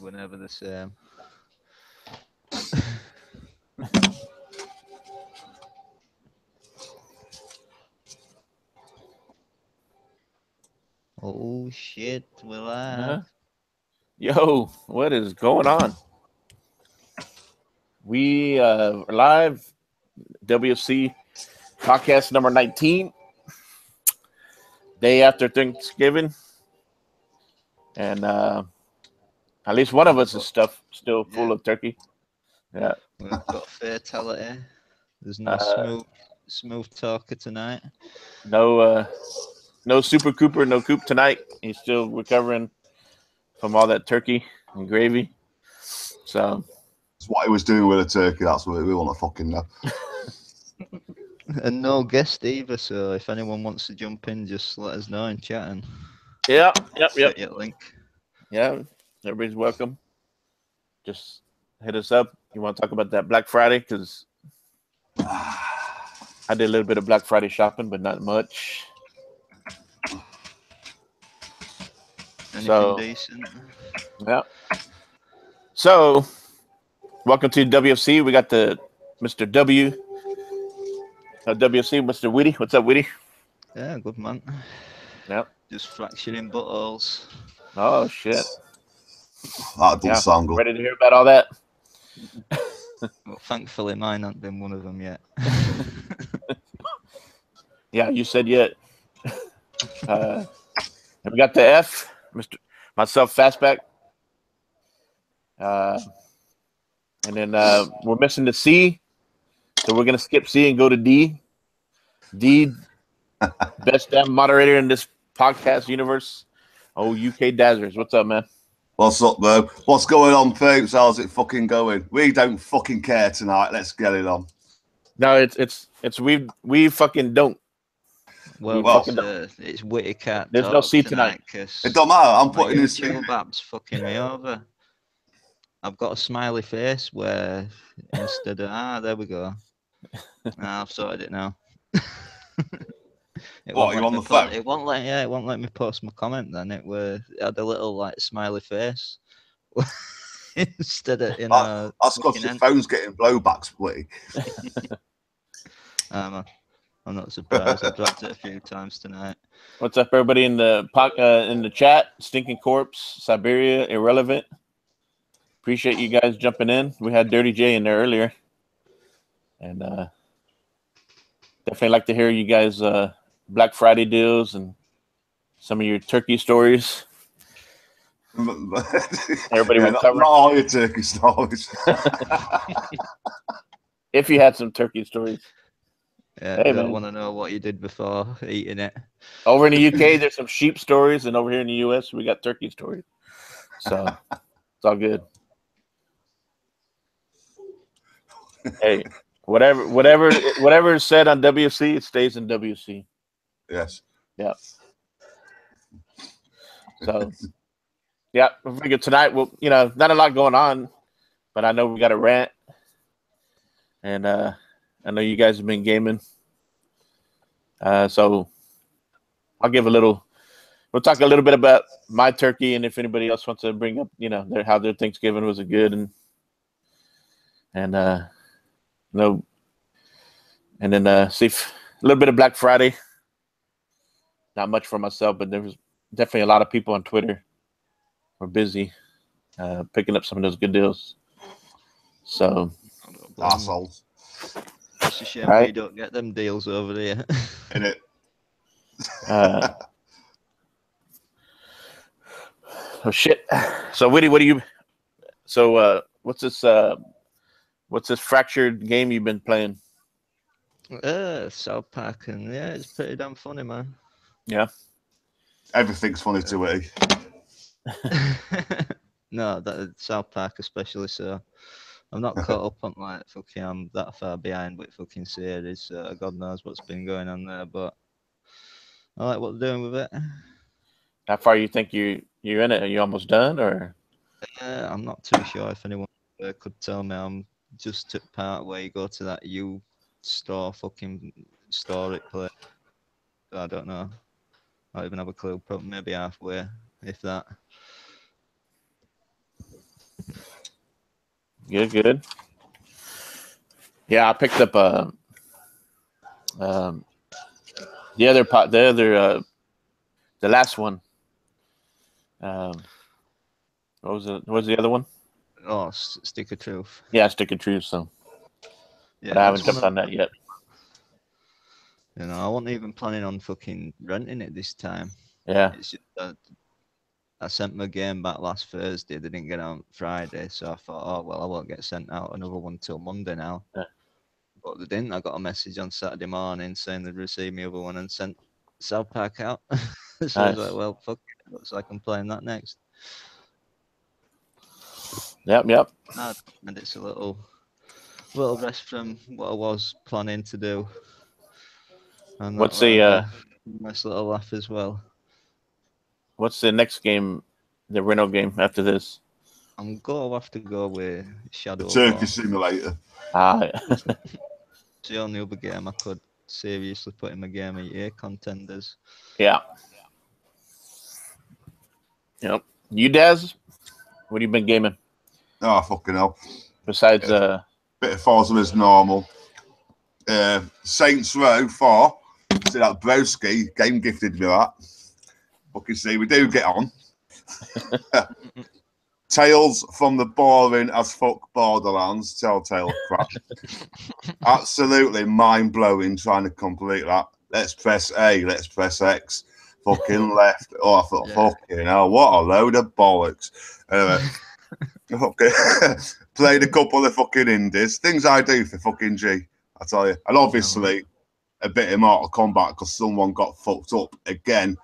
we're never the same. Oh shit, we're live. Yo, what is going on? We are live, W.F.C. podcast number 19, day after Thanksgiving. And at least one of us is still full of turkey. Yeah. We've got fatality. There's no smooth talker tonight. No SuPRcooPR, no Coop tonight. He's still recovering from all that turkey and gravy. So that's what he was doing with the turkey. That's what we want to fucking know. And no guest either, so if anyone wants to jump in, just let us know in chatting. Yep. Your link. Yeah, everybody's welcome. Just hit us up. You want to talk about that Black Friday? Because I did a little bit of Black Friday shopping, but not much. Anything decent? Yeah. So, welcome to WFC. We got the Mr. WFC, Mr. Witty. What's up, Witty? Yeah, good man. Yep. Just fracturing buttholes. Oh shit. That does sound good. Ready to hear about all that? Well, thankfully, mine hasn't been one of them yet. Yeah, you said yet. And we got the F, myself, Fastback. And then we're missing the C, so we're gonna skip C and go to D. D, best damn moderator in this podcast universe. Oh, UK Dazzers, what's up, man? What's up, bro? What's going on, peeps? How's it fucking going? We don't fucking care tonight. Let's get it on. No, it's we fucking don't. Well, it's Witty Cat. There's no C tonight. It don't matter. I'm putting this. Chill bab's fucking me over. I've got a smiley face where instead of there we go. I've sorted it now. What, you on the phone? It won't let me post my comment then. It had a little like smiley face instead of that's because your phone's getting blowbacks, Witty. I'm not surprised. I've dropped it a few times tonight. What's up, everybody in the chat? Stinking Corpse, Siberia, Irrelevant. Appreciate you guys jumping in. We had Dirty J in there earlier, and definitely like to hear you guys Black Friday deals and some of your turkey stories. Everybody not all your turkey stories. If you had some turkey stories. Yeah, I don't want to know what you did before eating it. Over in the UK, there's some sheep stories, and over here in the US, we got turkey stories. So it's all good. Hey, whatever is said on WC, it stays in WC. Yes. Yeah. So, yeah, I figured tonight, well, not a lot going on, but I know we got a rant, and I know you guys have been gaming. So I'll give we'll talk a little bit about my turkey, and if anybody else wants to bring up, how their Thanksgiving was good, and then see a little bit of Black Friday. Not much for myself, but there was definitely a lot of people on Twitter were busy picking up some of those good deals. So, assholes. It's a shame you don't get them deals over there. Innit? Oh shit! So, Witty, what do you? So, what's this fractured game you've been playing? South Park, and yeah, it's pretty damn funny, man. Yeah. Everything's funny to Witty. No, that South Park especially. So I'm not caught up on I'm that far behind with fucking series. God knows what's been going on there, but I like what they're doing with it. How far you think you're in it? Are you almost done, or? I'm not too sure. If anyone could tell me, I'm just at part where you go to that fucking store it place. I don't know. I don't even have a clue. Probably maybe halfway, if that. Good, good. Yeah, I picked up the last one. What was it? What was the other one? Oh, Stick of Truth. Yeah, Stick of Truth. So, Yeah, but I haven't that's jumped on that yet. You know, I wasn't even planning on fucking renting it this time. Yeah. It's just that I sent my game back last Thursday. They didn't get out Friday, so I thought, oh well, I won't get sent out another one till Monday now. Yeah. But they didn't. I got a message on Saturday morning saying they'd received my other one and sent South Park out. So I was like, well, fuck it. Looks like I'm playing that next. Yep. And it's a little rest from what I was planning to do. And What's the nice little laugh as well. What's the next game, the rental game after this? I'm gonna have to go with Shadow of Turkey War. Simulator. It's the only other game I could seriously put in my game of year contenders. Yeah. Yep. You, Daz? What have you been gaming? Oh, fucking hell. Besides, bit of Forza as normal. Saints Row 4. See that Broski game gifted me that. Fucking see, we do get on. Tales from the boring as fuck Borderlands, Telltale crap. Absolutely mind blowing trying to complete that. Let's press A, let's press X. Fucking left. Oh, I thought, fucking hell, what a load of bollocks. Anyway, okay. Played a couple of fucking indies. Things I do for fucking G, I tell you. And obviously, a bit of Mortal Kombat because someone got fucked up again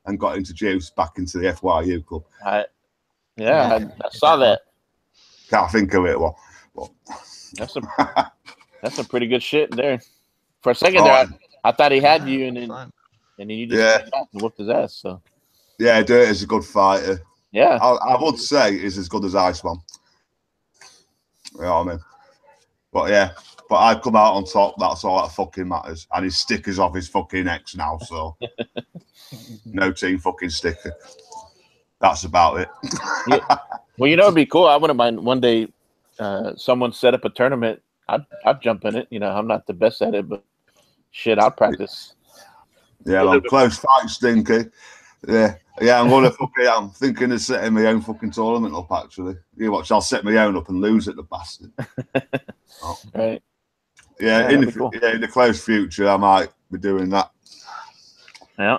and got introduced back into the FYU club. I saw that. Can't think of it. Well, that's some pretty good shit there. For a second there, I thought he had you, and then you just came back and whooped his ass. So yeah, Dirt is a good fighter. Yeah, I would say he's as good as Iceman. You know what I mean? But yeah, but I come out on top. That's all that fucking matters. And his sticker's off his fucking ex now, so no team fucking sticker. That's about it. Yeah. Well, you know, it'd be cool. I wouldn't mind one day someone set up a tournament. I'd jump in it. You know, I'm not the best at it, but shit, I'll practice. Yeah, I'm close fight, Stinky. Yeah, I'm thinking of setting my own fucking tournament up. Actually, you watch. I'll set my own up and lose it, the bastard. Right. Yeah, in the close future, I might be doing that. Yeah.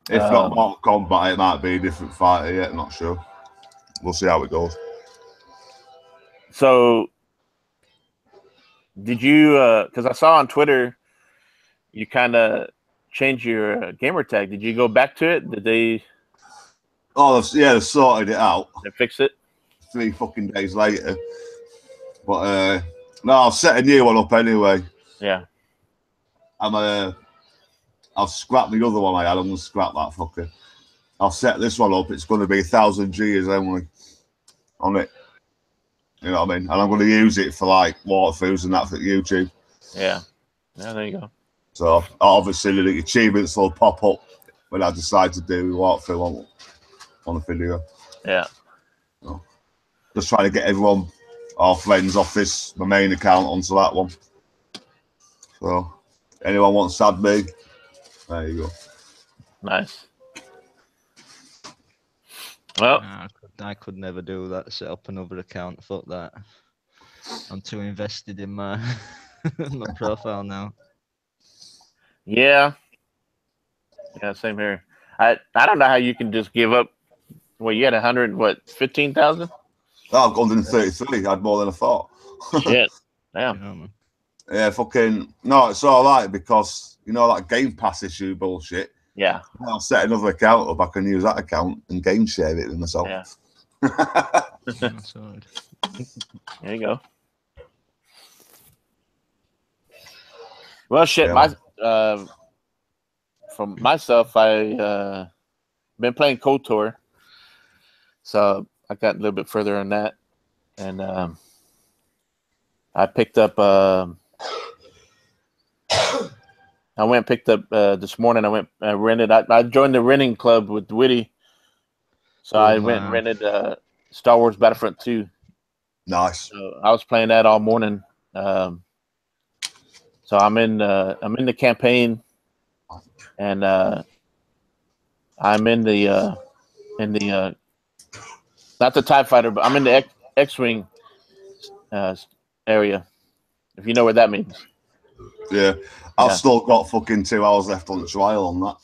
If not Mortal Kombat, it might be a different fighter yet. Not sure. We'll see how it goes. So, did you? Because I saw on Twitter, you kind of changed your gamer tag. Did you go back to it? Did they? Oh, yeah, they sorted it out. They fixed it 3 fucking days later. But no, I'll set a new one up anyway. Yeah. I'll scrap the other one I had. I'm gonna scrap that fucker. I'll set this one up. It's going to be 1,000 Gs only on it. You know what I mean? And I'm going to use it for like walkthroughs and that for YouTube. Yeah. Yeah, there you go. So obviously the achievements will pop up when I decide to do a walkthrough on the video. Yeah. So, just trying to get everyone, our friends off my main account onto that one. So anyone wants to add me, there you go. Nice. Well, I could never do that. Set up another account. Fuck that. I'm too invested in my my profile now. Yeah. Yeah, same here. I don't know how you can just give up. Well, you had 15,000? Oh, I've gone 133. I had more than I thought. Shit. Damn. Yeah, fucking no, it's all right because you know that Game Pass issue bullshit. Yeah. I'll set another account up. I can use that account and game share it with myself. Yeah. There you go. Well, shit. Yeah. From myself, I been playing KOTOR, so I got a little bit further on that, and I picked up. I went and picked up this morning. I rented. I joined the renting club with Witty, so I went and rented Star Wars Battlefront 2. Nice. So I was playing that all morning. So I'm in the campaign, and I'm in the not the TIE fighter, but I'm in the X-wing area. If you know what that means. Yeah, I've still got fucking 2 hours left on the trial on that.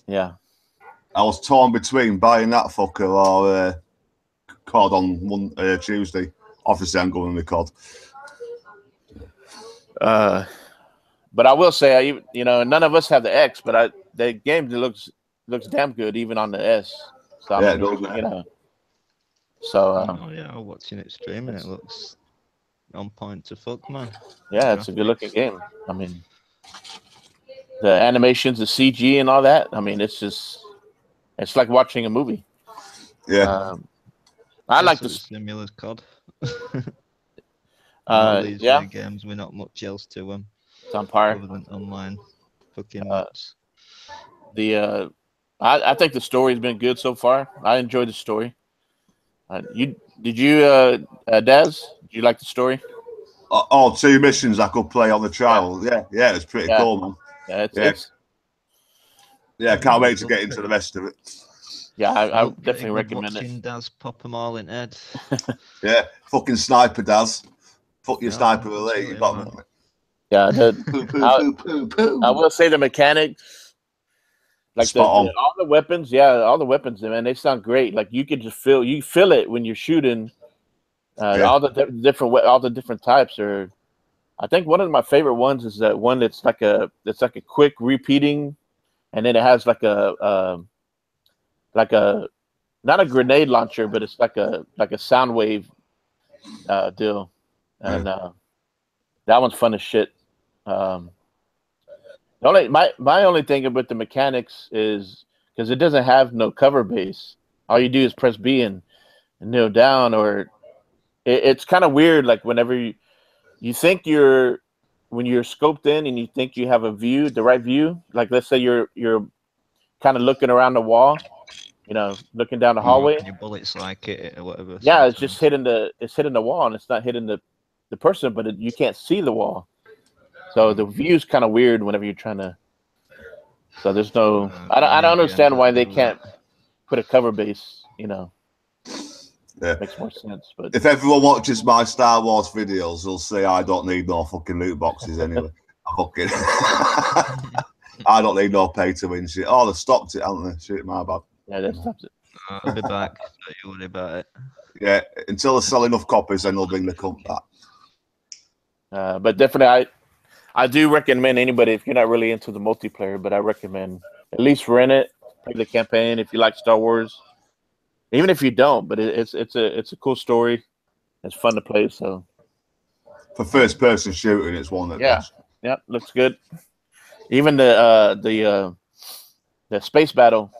Yeah. I was torn between buying that fucker or COD on Tuesday. Obviously, I'm going with COD. But I will say, none of us have the X, but the game looks damn good even on the S. So Yeah, I mean, So watching it streaming, it looks on point to fuck, man. Yeah, it's a good looking game. I mean, the animations, the CG, and all that. I mean, it's like watching a movie. Yeah. I like the similar COD. These games, we're not much else to them. It's on par. Other than online fucking maps. I think the story's been good so far. I enjoyed the story. Daz? Did you like the story? 2 missions I could play on the trial. Yeah, it's pretty cool, man. I can't wait to get into the rest of it. Yeah, I definitely recommend watching Daz pop them all in head. Yeah, fucking sniper, Daz. Fuck your sniper elite. You got me. Yeah, I will say the mechanics, like all the weapons. Yeah, all the weapons, man, they sound great. Like you could just feel it when you're shooting. All the different types are. I think one of my favorite ones is that one that's like a quick repeating, and then it has like a not a grenade launcher, but it's like a sound wave deal, and that one's fun as shit. My only thing about the mechanics is because it doesn't have no cover base. All you do is press B and kneel down, or it's kind of weird. Like whenever you think when you're scoped in and you think you have the right view. Like let's say you're kind of looking around the wall, looking down the hallway. Your bullets like it or whatever. Yeah, sometimes. It's just hitting the wall, and it's not hitting the person, but you can't see the wall. So the view's kind of weird whenever you're trying to. So there's no. I don't understand why they can't put a cover base. Yeah, makes more sense. But if everyone watches my Star Wars videos, they'll say I don't need no fucking loot boxes anyway. I don't need no pay to win shit. Oh, they stopped it, haven't they? Shit, my bad. Yeah, they stopped it. I'll be back. Don't you worry about it. Yeah, until they sell enough copies, then they'll bring the comp back. But definitely, I do recommend anybody, if you're not really into the multiplayer, but I recommend at least rent it, play the campaign if you like Star Wars. Even if you don't, but it's a cool story. It's fun to play. So for first person shooting, it's one that looks good. Even the space battle,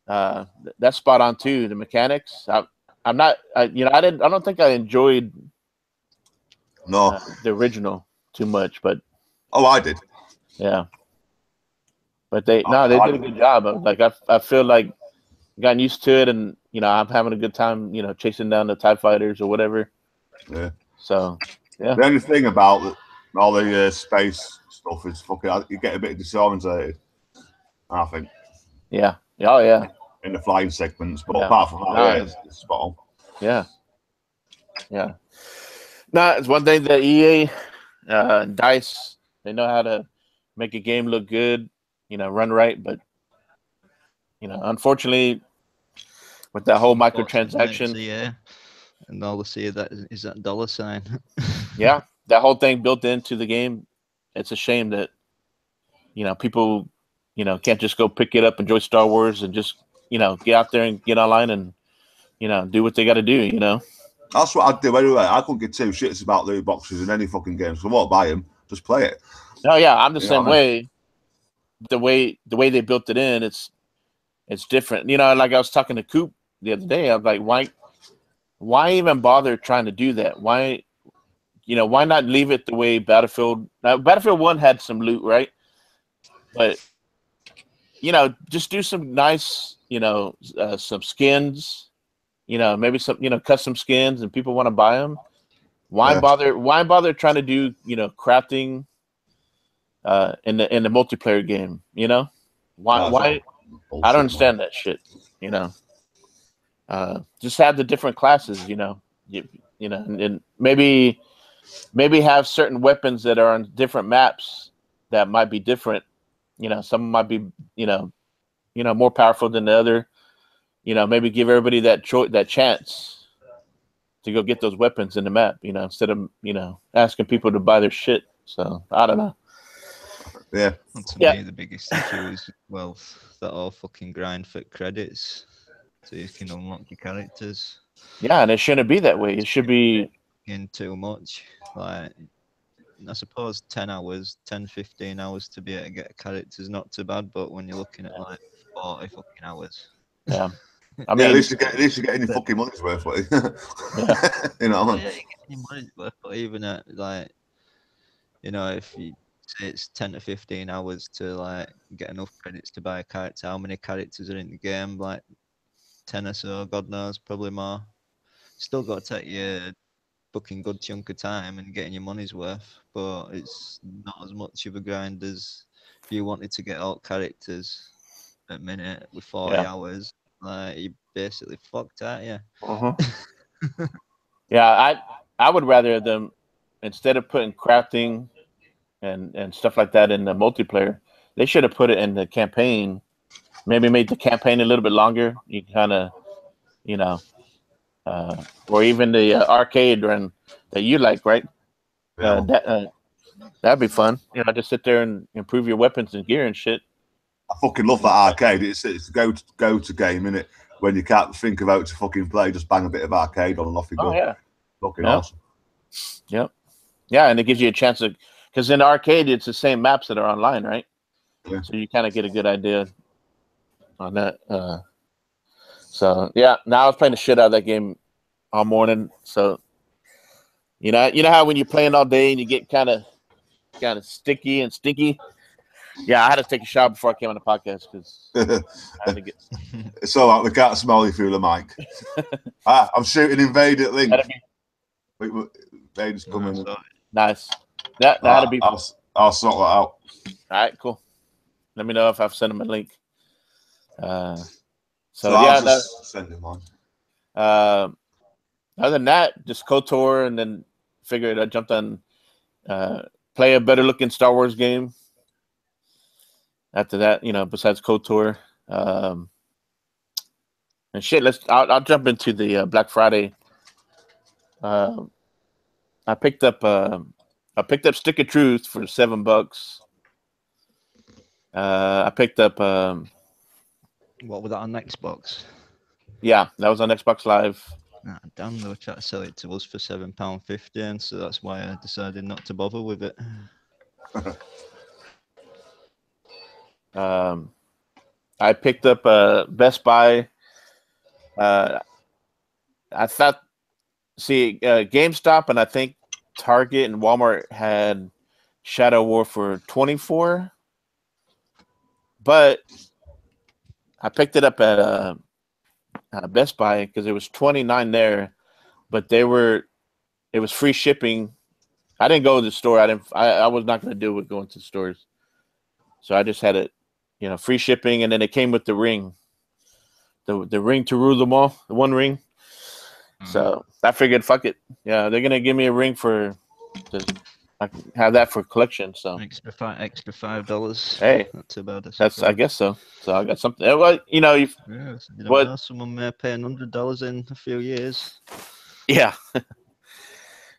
that's spot on too. The mechanics, I don't think I enjoyed the original too much, but I did. Yeah, but they did a good job. Like I feel like gotten used to it, and I'm having a good time. Chasing down the TIE fighters or whatever. Yeah. So yeah. The only thing about all the space stuff is fucking. You get a bit disorientated. I think. Yeah. Oh yeah. In the flying segments, but apart from that, it's spot on. Yeah. Yeah. No, it's one thing that EA, DICE, they know how to make a game look good, run right, but unfortunately, with that whole microtransaction, and all they see that is that dollar sign. Yeah, that whole thing built into the game. It's a shame that people can't just go pick it up, enjoy Star Wars, and just get out there and get online and do what they got to do. That's what I'd do anyway. I couldn't give 2 shits about loot boxes in any fucking game, so I won't buy them. Just play it. Oh yeah, I'm the same way. The way they built it in, it's different. Like I was talking to Coop the other day. I'm like, why even bother trying to do that? Why not leave it the way Battlefield 1 had some loot, right? But just do some nice, some skins, maybe some custom skins and people want to buy them. Why bother trying to do crafting in the multiplayer game? Why? I don't understand that shit. Just have the different classes. And maybe have certain weapons that are on different maps that might be different. Some might be more powerful than the other. Maybe give everybody that chance to go get those weapons in the map. Instead of asking people to buy their shit. So I don't know. Yeah. And to me, the biggest issue is that all fucking grind for credits, so you can unlock your characters. Yeah, and it shouldn't be that way. It should be in too much. Like, I suppose 10, 15 hours to be able to get a character is not too bad, but when you're looking at like 40 fucking hours. Yeah. I mean, at least you get any fucking money's worth. Yeah. You know what I mean? Yeah, you get any money's worth, but even at like, if you say it's 10 to 15 hours to like get enough credits to buy a character, how many characters are in the game? Like 10 or so, God knows, probably more. Still got to take your fucking good chunk of time and getting your money's worth, but it's not as much of a grind as if you wanted to get all characters a minute with 40 hours. Like, you basically fucked, aren't you? Yeah, I would rather them, instead of putting crafting and stuff like that in the multiplayer, they should have put it in the campaign. Maybe made the campaign a little bit longer. You kind of, or even the arcade run that you like, right? That'd be fun. Just sit there and improve your weapons and gear and shit. I fucking love that arcade. It's a go-to game, innit? When you can't think of how to fucking play, just bang a bit of arcade on and off you go. Oh, yeah. Fucking awesome. Yep. Yeah, and it gives you a chance to, because in the arcade, it's the same maps that are online, right? Yeah. So you kind of get a good idea on that. So yeah, now I was playing the shit out of that game all morning. So you know how when you're playing all day and you get kind of sticky and stinky. Yeah, I had to take a shower before I came on the podcast because I had to get. It's all right. We can't smell you through the mic. I'm shooting Invade at Link. Invade's coming. Nice. That had to be. I'll sort that out. All right, cool. Let me know if I've sent him a link. So yeah, I'll just send him on. Other than that, just KOTOR, and then figured I jumped on play a better looking Star Wars game. After that, besides KOTOR, and shit, I'll jump into the Black Friday. I picked up Stick of Truth for $7. I picked up what was that on Xbox? Yeah, that was on Xbox Live. Nah, damn, they were trying to sell it to us for £7.50, and so that's why I decided not to bother with it. I picked up Best Buy. I thought, GameStop and I think Target and Walmart had Shadow War for $24, but I picked it up at Best Buy because it was $29 there, but it was free shipping. I didn't go to the store. I was not going to deal with going to the stores, so I just had it, free shipping, and then it came with the ring, the ring to rule them all, the one ring. So I figured, fuck it. Yeah, they're gonna give me a ring I can have that for collection. So extra $5. Hey, not too bad. I guess so. So I got something. Well, you know know, someone may pay $100 in a few years. Yeah.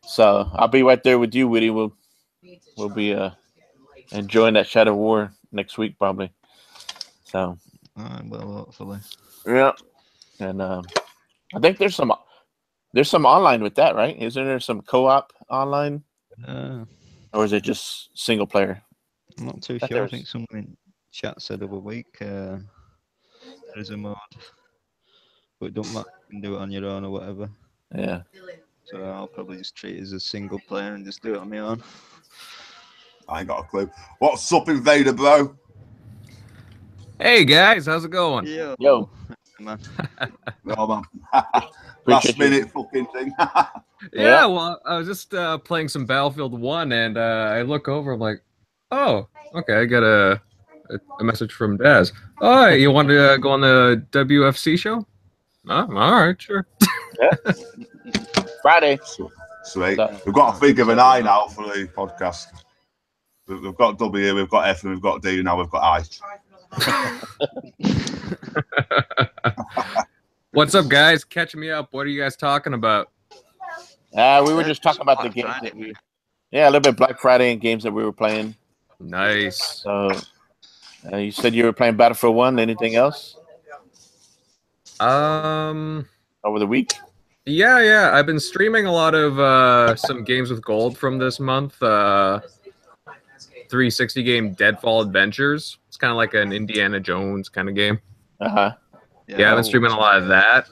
So I'll be right there with you, Witty. We'll be enjoying that Shadow War next week probably. So well, hopefully. Yeah. And I think there's some online with that, right? Isn't there some co-op online? Or is it just single player? I'm not too sure. I think someone in chat said the other week there's a mod, but it don't matter. You can do it on your own or whatever. Yeah. So I'll probably just treat it as a single player and just do it on my own. I ain't got a clue. What's up, Invader, bro? Hey guys, how's it going? Yo. man. Oh, man. Last minute fucking thing. Yeah, well, I was just playing some Battlefield 1, and I look over, I'm like, oh, okay, I got a message from Daz. Oh, you want to go on the W.F.C show? Oh, all right, sure. Yeah. Friday. Sweet. We've got to think of an I now for the podcast. We've got W, we've got F, and we've got D. Now we've got I. What's up, guys? Catch me up. What are you guys talking about? We were just talking about the games that a little bit Black Friday and games that we were playing. Nice. So, you said you were playing Battlefield 1. Anything else? Over the week? Yeah. I've been streaming a lot of some games with gold from this month. 360 game Deadfall Adventures. It's kind of like an Indiana Jones kind of game. Uh-huh. Yeah, I've been streaming a lot of that.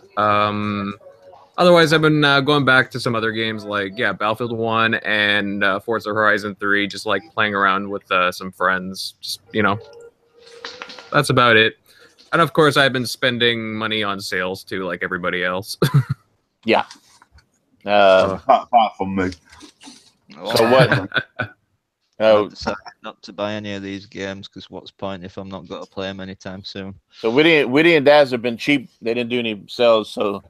Otherwise, I've been going back to some other games like, Battlefield 1 and Forza Horizon 3, just like playing around with some friends. Just, that's about it. And of course, I've been spending money on sales too, like everybody else. Yeah. Apart from me. So what? Not to buy any of these games, because what's the point if I'm not going to play them anytime soon? So Witty and Daz have been cheap. They didn't do any sales, so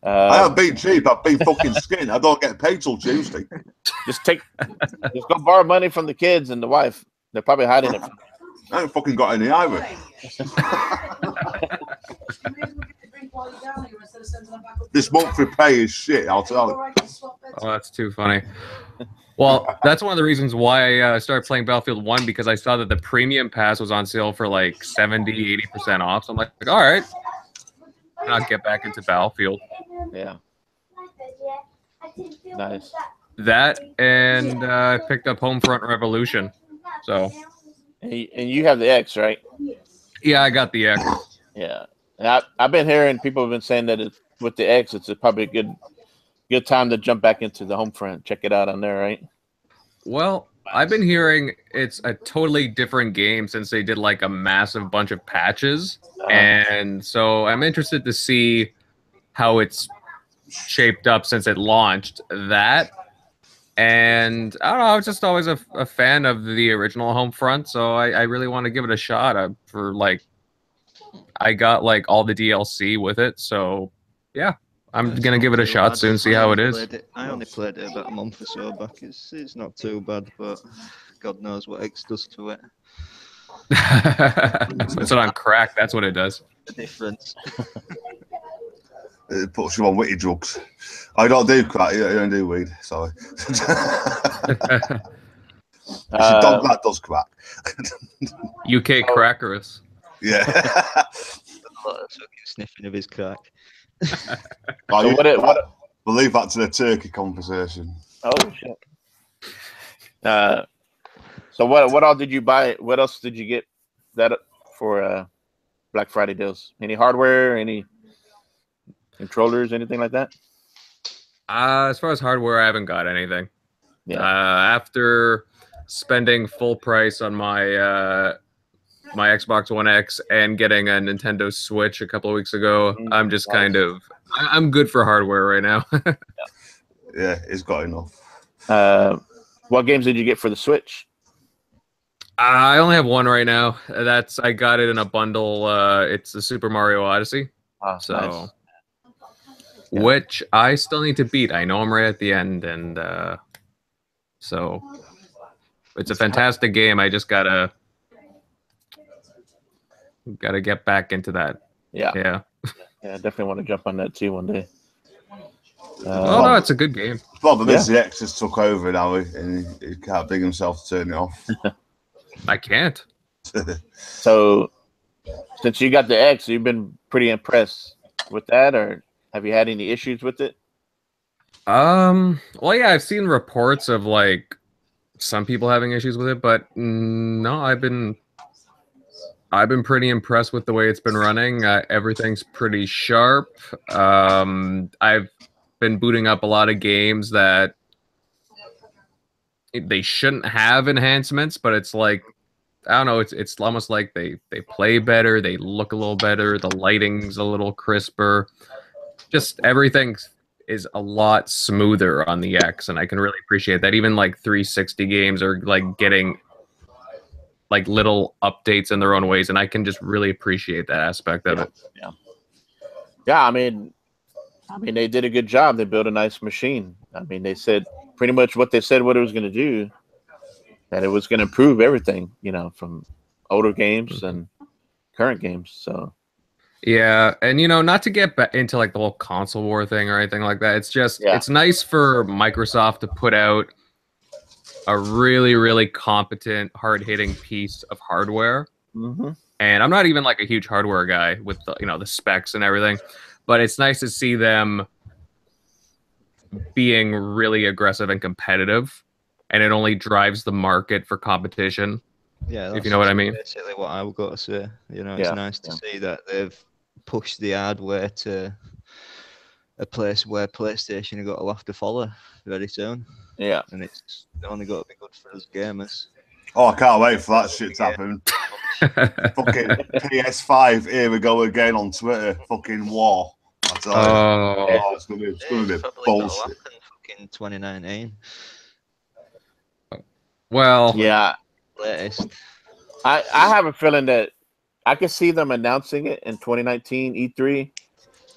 I haven't been cheap. I've been fucking skinned. I don't get paid till Tuesday. just go borrow money from the kids and the wife. They're probably hiding it. I haven't fucking got any either. This monthly pay is shit, I'll tell you. Oh, that's too funny. Well, that's one of the reasons why I started playing Battlefield 1, because I saw that the premium pass was on sale for like 70, 80% off. So I'm like, all right, I'll get back into Battlefield. Yeah. Nice. That, and I picked up Homefront Revolution. So. And you have the X, right? Yeah, I got the X. Yeah. And I've been hearing people have been saying that with the X, it's probably a good time to jump back into the Homefront. Check it out on there, right? Well, I've been hearing it's a totally different game since they did like a massive bunch of patches. And so I'm interested to see how it's shaped up since it launched. That. And I don't know, I was just always a fan of the original Homefront, so I really want to give it a shot. I got like all the DLC with it, so yeah, I'm gonna give it a shot soon, see how it is. I only played it about a month or so back. It's not too bad, but God knows what X does to it. It's on crack. That's what it does. The difference. It puts you on witty drugs. I don't do crack. I don't do weed. Sorry. Dog that does crack. UK crackers. Yeah. A lot of fucking sniffing of his crack. So what? We'll leave that to the turkey conversation. Oh shit. So what all did you buy? What else did you get that for Black Friday deals? Any hardware? Any controllers? Anything like that? As far as hardware, I haven't got anything. Yeah. After spending full price on my my Xbox One X and getting a Nintendo Switch a couple of weeks ago, I'm just I'm good for hardware right now. Yeah, it's got enough. What games did you get for the Switch? I only have one right now. I got it in a bundle. It's the Super Mario Odyssey. Oh, so, nice. Which I still need to beat. I know I'm right at the end, and so it's a fantastic game. I just gotta get back into that. Yeah, I definitely want to jump on that too one day. No, it's a good game. Problem is the X just took over now, and he can't bring himself to turn it off. I can't. So, since you got the X, you've been pretty impressed with that, or have you had any issues with it? Well, yeah, I've seen reports of like some people having issues with it, but no, I've been pretty impressed with the way it's been running. Everything's pretty sharp. I've been booting up a lot of games that they shouldn't have enhancements, but it's like I don't know. It's almost like they play better. They look a little better. The lighting's a little crisper. Just everything is a lot smoother on the X, and I can really appreciate that. Even like 360 games are like getting like little updates in their own ways, and I can just really appreciate that aspect of it. Yeah. I mean, they did a good job. They built a nice machine. I mean, they said pretty much what they said what it was going to do, that it was going to improve everything, you know, from older games and current games. So yeah, and you know, not to get back into like the whole console war thing or anything like that. It's just it's nice for Microsoft to put out a really, really competent, hard-hitting piece of hardware. And I'm not even like a huge hardware guy with the, you know, the specs and everything, but it's nice to see them being really aggressive and competitive, and it only drives the market for competition. Yeah, if you know what I mean. Basically, what I would got to say. You know, it's nice to see that they've pushed the hardware to a place where PlayStation have got a lot to follow very soon. Yeah, and it's only got to be good for us gamers. Oh, I can't wait for that shit to happen. Fucking PS5, here we go again on Twitter. Fucking war. I tell you. Oh, it's gonna be bullshit. Fucking 2019. Well, yeah. Latest. I have a feeling that I could see them announcing it in 2019 E3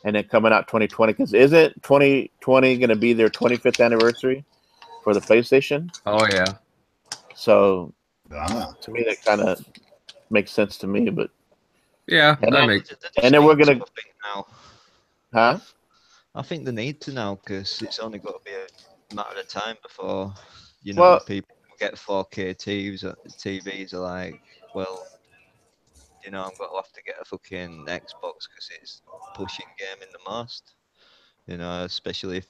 and then coming out 2020. Because isn't 2020 going to be their 25th anniversary for the PlayStation? Oh, yeah. So to me, that kind of makes sense to me. But yeah, and then we're going to. Now. Huh? I think they need to now because it's only got to be a matter of time before, you know, people get 4K TVs are like, well, you know, I'm going to have to get a fucking Xbox because it's pushing gaming the most. You know, especially if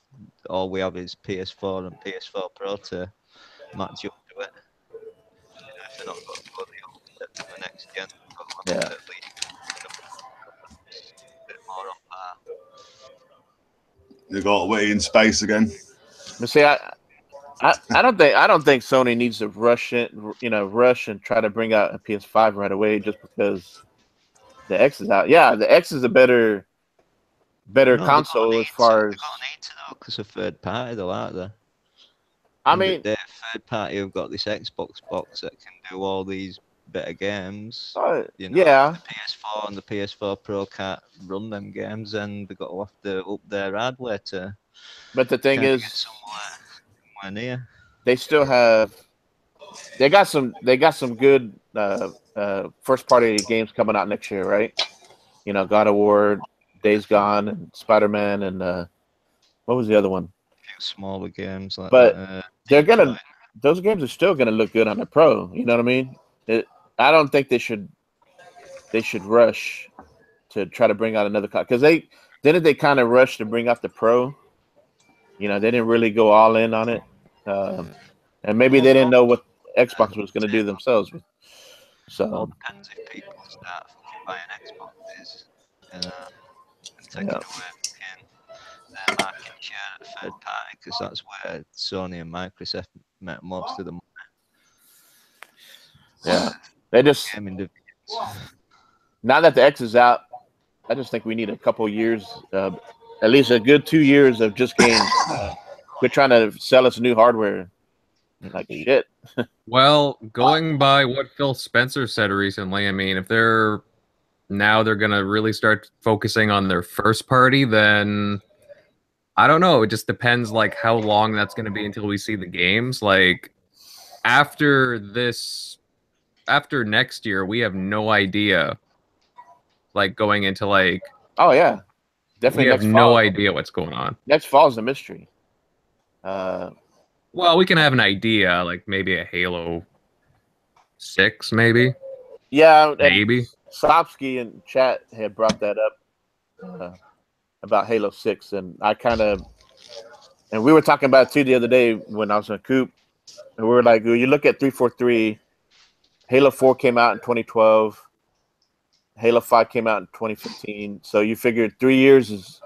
all we have is PS4 and PS4 Pro to match up to it. You know, if they're not going to go the next gen, at least a bit more on par. You got Witty in space again. But see, I don't think Sony needs to rush and try to bring out a PS5 right away just because the X is out. Yeah, the X is a better console as far as. They don't need to though, because of third party though, aren't they? I mean, the third party have got this Xbox box that can do all these better games. You know, the PS4 and the PS4 Pro can't run them games, and they've got to have to up their hardware to. But the thing is, somewhere near. They still have. They got some good first party games coming out next year, right? You know, God of War, Days Gone, and Spider-Man, and what was the other one? A few smaller games like. But those games are still gonna look good on the Pro. You know what I mean? I don't think they should rush to try to bring out another because they kind of rushed to bring out the Pro. You know, they didn't really go all in on it, and maybe they didn't know what Xbox was going to do themselves. So it all depends if people start buying Xboxes and taking away their market share at third party, because that's where Sony and Microsoft met most of the money. Yeah, they just now that the X is out, I just think we need a couple years, at least a good 2 years of just games. Quit trying to sell us new hardware like shit. Well, going by what Phil Spencer said recently, I mean, if they're gonna really start focusing on their first party, then I don't know. It just depends like how long that's gonna be until we see the games. Like after next year, we have no idea. Like going into like definitely we have no idea what's going on. Next fall's a mystery. Well, we can have an idea, like maybe a Halo 6, maybe. Yeah, maybe. Sopsky in chat had brought that up about Halo 6, and and we were talking about it too the other day when I was on Coop, and we were like, well, you look at 343, Halo 4 came out in 2012, Halo 5 came out in 2015, so you figured 3 years is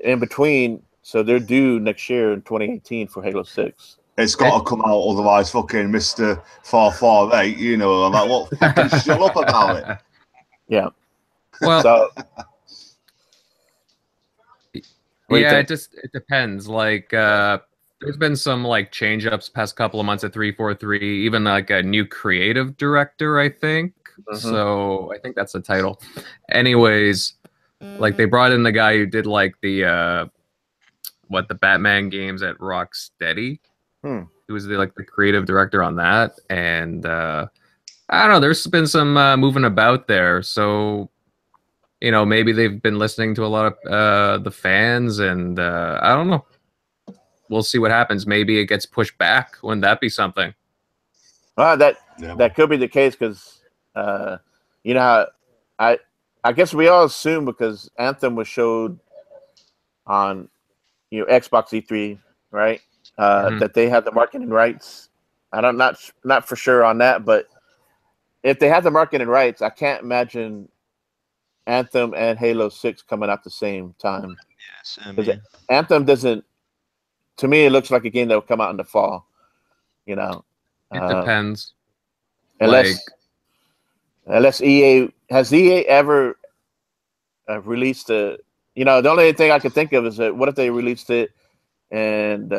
in between. So they're due next year in 2018 for Halo 6. It's got to come out, otherwise fucking Mr. 448, you know, I'm like, what, fucking shut up about it. Yeah. Well, So, yeah, it depends. Like, there's been some like change ups past couple of months at 343, even like a new creative director, I think. So I think that's the title. Anyways, like they brought in the guy who did like the Batman games at Rocksteady. He was the creative director on that, and I don't know. There's been some moving about there, so you know maybe they've been listening to a lot of the fans, and I don't know. We'll see what happens. Maybe it gets pushed back. Wouldn't that be something? That could be the case because you know how I guess we all assume because Anthem was showed on Xbox E3, right? That they have the marketing rights. I'm not for sure on that, but if they have the marketing rights, I can't imagine Anthem and Halo 6 coming out the same time. Yes, Anthem doesn't. To me, it looks like a game that will come out in the fall. You know, it depends. Unless EA has ever released a. You know, the only thing I could think of is that what if they released it and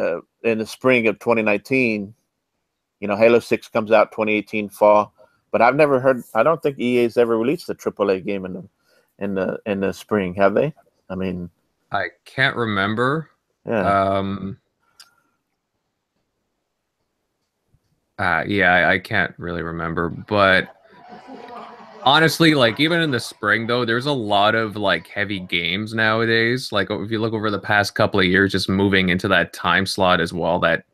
in the spring of 2019, you know, Halo 6 comes out 2018 fall. But I've never heard. I don't think EA's ever released a AAA game in the spring, have they? I mean, I can't remember. Yeah. Yeah, I can't really remember, but honestly, like even in the spring though, there's a lot of like heavy games nowadays. Like if you look over the past couple of years, just moving into that time slot as well, that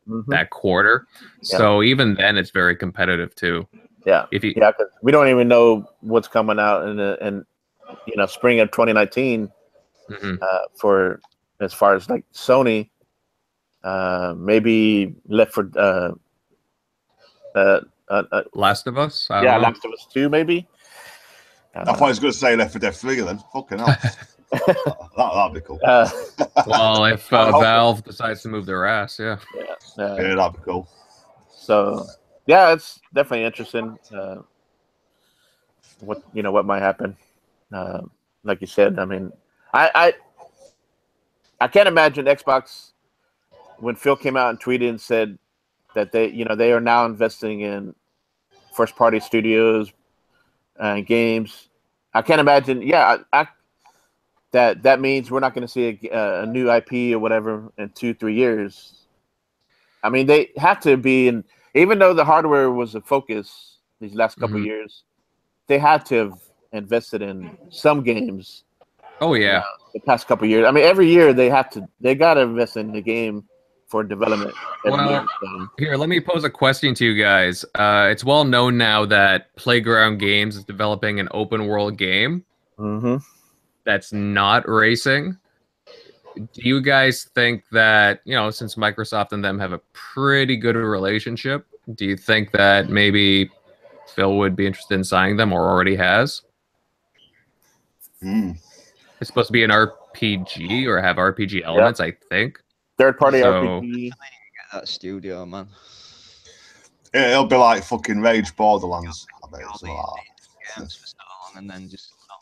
quarter. Yeah. So even then, it's very competitive too. Yeah, because we don't even know what's coming out in spring of 2019 for as far as like Sony. Maybe Left for Last of Us. Last of Us 2, maybe. I thought I was going to say Left 4 Dead 3 then. Fucking hell. That'd be cool. Well, if Valve decides to move their ass, yeah, that'd be cool. So yeah, it's definitely interesting. What might happen? Like you said, I mean, I can't imagine Xbox when Phil came out and tweeted and said that they are now investing in first party studios and games. I can't imagine. Yeah, that means we're not going to see a new IP or whatever in 2-3 years. I mean, they have to be in. Even though the hardware was a focus these last couple of years, they had to have invested in some games. Oh yeah, the past couple of years. I mean, every year they got to invest in the game for development. Well, here, let me pose a question to you guys. It's well known now that Playground Games is developing an open world game that's not racing. Do you guys think that, since Microsoft and them have a pretty good relationship, do you think that maybe Phil would be interested in signing them or already has? It's supposed to be an RPG or have RPG elements, I think. Third-party RPG. That studio, man. It'll be like fucking Rage Borderlands. I bet it's like games for so long and then just not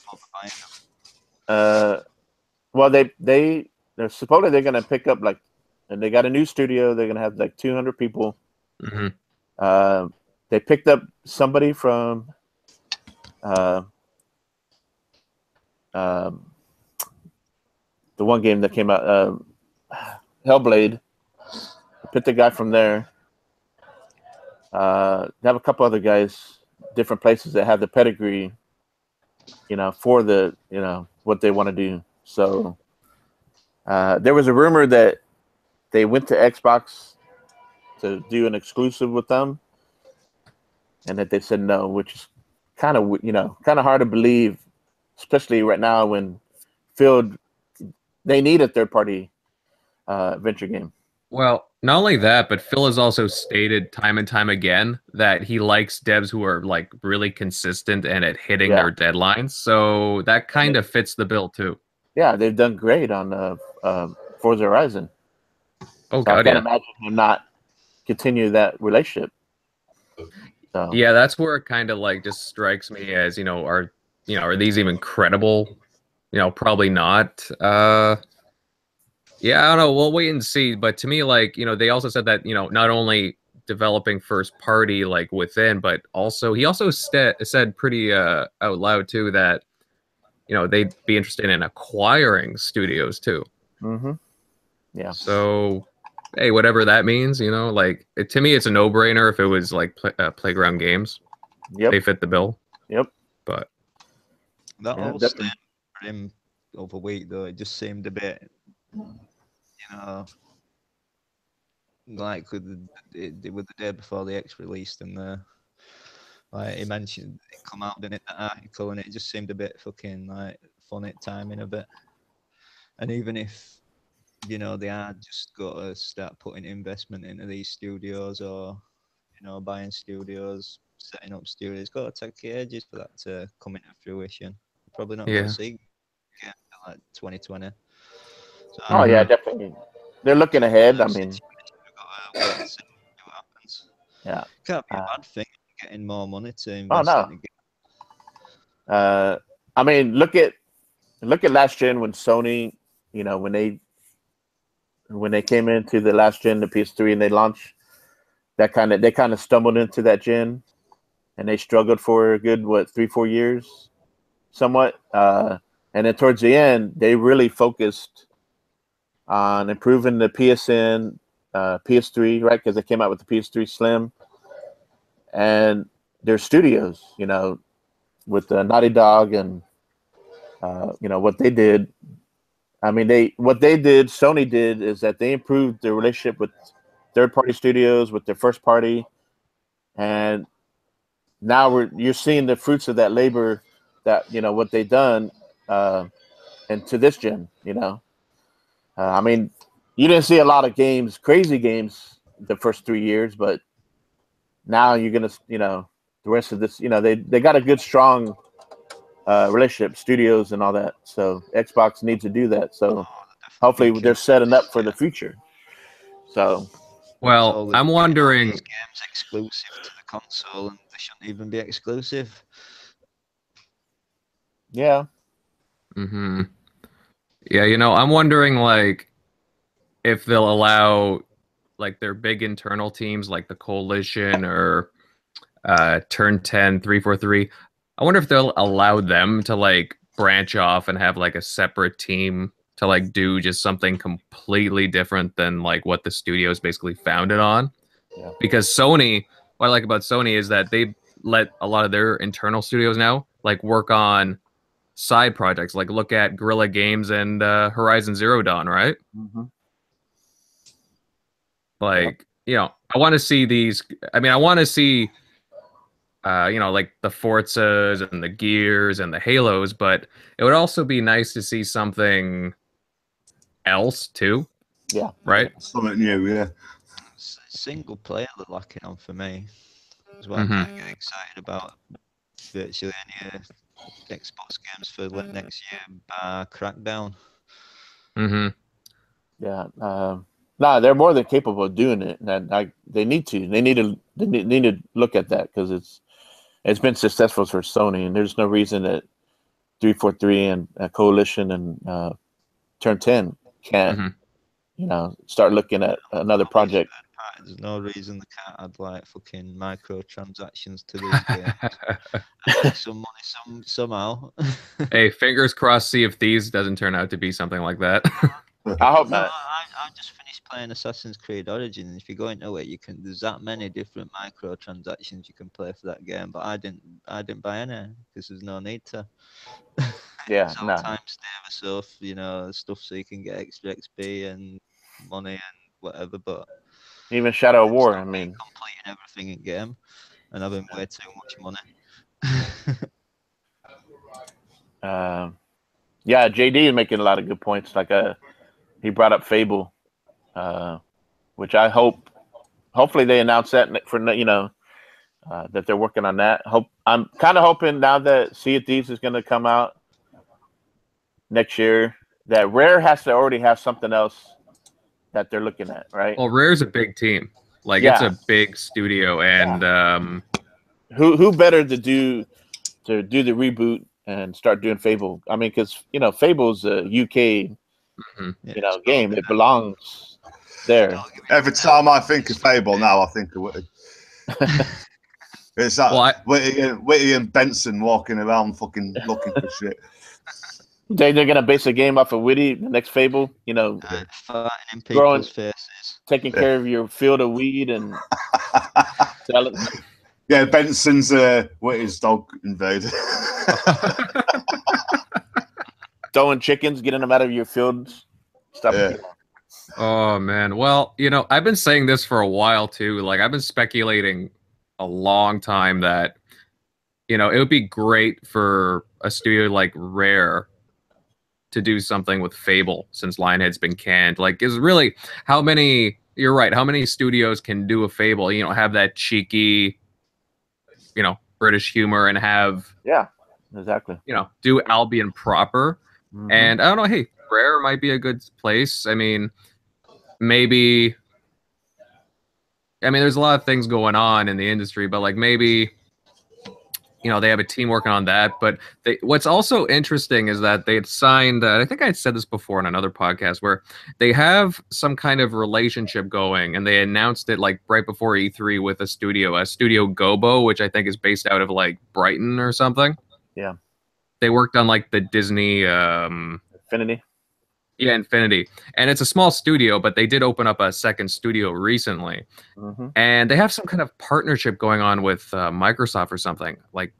buying them. Well, they're supposedly they're gonna pick up and they got a new studio. They're gonna have like 200 people. They picked up somebody from the one game that came out, Hellblade. Picked the guy from there. They have a couple other guys, different places that have the pedigree, for the what they want to do. So there was a rumor that they went to Xbox to do an exclusive with them, and that they said no, which is kind of hard to believe, especially right now when they need a third party venture game. Well, not only that, but Phil has also stated time and time again that he likes devs who are like really consistent and at hitting their deadlines. So that kind of fits the bill too. Yeah, they've done great on Forza Horizon. Oh, so I can't imagine him not continue that relationship. So. Yeah, that's where it kind of like just strikes me as, are these even credible? Probably not. Yeah, I don't know. We'll wait and see. But to me, like, they also said that, not only developing first party like within, but also he also said pretty out loud too that, they'd be interested in acquiring studios too. Mm-hmm. Yeah. So, hey, whatever that means, like to me, it's a no-brainer if it was like Playground Games. Yep. They fit the bill. Yep. But that yeah, all stayed for him overweight though. It just seemed a bit, like with the day before the X released, and like he mentioned, it come out in the article, and it just seemed a bit fucking like funny timing a bit. And even if they are just got to start putting investment into these studios, or buying studios, setting up studios, it's got to take ages for that to come into fruition. Probably not going to see again like 2020. So, oh yeah, definitely. They're looking ahead. I mean, wait and see what happens. Yeah, can't be a bad thing. Getting more money to invest. Oh no. I mean, look at last gen when Sony, when they came into the last gen, the PS3, and they launched they kind of stumbled into that gen, and they struggled for a good 3-4 years, somewhat. And then towards the end, they really focused on improving the PSN, PS3, right? Because they came out with the PS3 Slim, and their studios, with Naughty Dog and what they did. I mean, Sony did is that they improved their relationship with third-party studios, with their first party, and now you're seeing the fruits of that labor, that what they've done, and to this gen. I mean, you didn't see a lot of crazy games, the first 3 years, but now you're gonna, the rest of this, they got a good, strong relationship, studios and all that. So Xbox needs to do that. So hopefully they're setting up for the future. So, well, I'm wondering, games exclusive to the console, and they shouldn't even be exclusive. Yeah. Mm-hmm. Yeah, I'm wondering like if they'll allow like their big internal teams like the Coalition or Turn 10, 343. I wonder if they'll allow them to like branch off and have like a separate team to like do just something completely different than like what the studio is basically founded on. Yeah. Because Sony, what I like about Sony is that they let a lot of their internal studios now like work on side projects, like look at Guerrilla Games and Horizon Zero Dawn, right? Mm-hmm. Like, I want to see these. I mean, I want to see, like the Forzas and the Gears and the Halos, but it would also be nice to see something else too. Yeah. Right? Something new, yeah. Single player they're lacking on for me. Is what I get excited about virtually any Xbox games for next year, bar Crackdown. Mm-hmm. Yeah. No, they're more than capable of doing it. And they need to. They need to look at that, because it's been successful for Sony, and there's no reason that 343 and Coalition and Turn 10 can't, start looking at another project. There's no reason they can't add like fucking microtransactions to these games. Make some money somehow. Hey, fingers crossed. Sea of Thieves doesn't turn out to be something like that. I hope not. I just finished playing Assassin's Creed Origins. If you go into it, there's that many different microtransactions you can play for that game. But I didn't buy any because there's no need to. Yeah, no. Time stuff, stuff so you can get extra XP and money and whatever. But even Shadow of War, I mean, completing everything in game and having way too much money. Yeah, JD is making a lot of good points. Like he brought up Fable, which I hopefully they announce that for that they're working on that. I'm kind of hoping now that Sea of Thieves is going to come out next year, that Rare has to already have something else that they're looking at, right? Well, Rare's a big team. Like Yeah. it's a big studio, and Who better to do the reboot and start doing Fable? I mean, because Fable's a UK Yeah, game. It belongs there. Every time I think of Fable now, I think of Witty. It's that Well, Witty and Benson walking around fucking looking for shit. They're gonna base a game off of Witty, the next Fable. farting in Growing- people's faces. Taking care of your field of weed and selling. Yeah, Benson's Witty's dog invader. Throwing chickens, getting them out of your fields. Stuff. Yeah. oh man. Well, I've been saying this for a while too. Like I've been speculating a long time that it would be great for a studio like Rare to do something with Fable since Lionhead's been canned. Like, is really how many? You're right. How many studios can do a Fable? Have that cheeky, British humor and have Exactly. do Albion proper. Mhm. And I don't know. Hey, Rare might be a good place. I mean, maybe. I mean, there's a lot of things going on in the industry, but like maybe. They have a team working on that. But what's also interesting is that they had signed, I think I had said this before on another podcast, where they have some kind of relationship going, and they announced it like right before E3 with a studio Gobo, which I think is based out of like Brighton or something. Yeah. They worked on like the Disney... Infinity. Yeah, Infinity. And it's a small studio, but they did open up a second studio recently. Mm-hmm. And they have some kind of partnership going on with Microsoft or something. Like,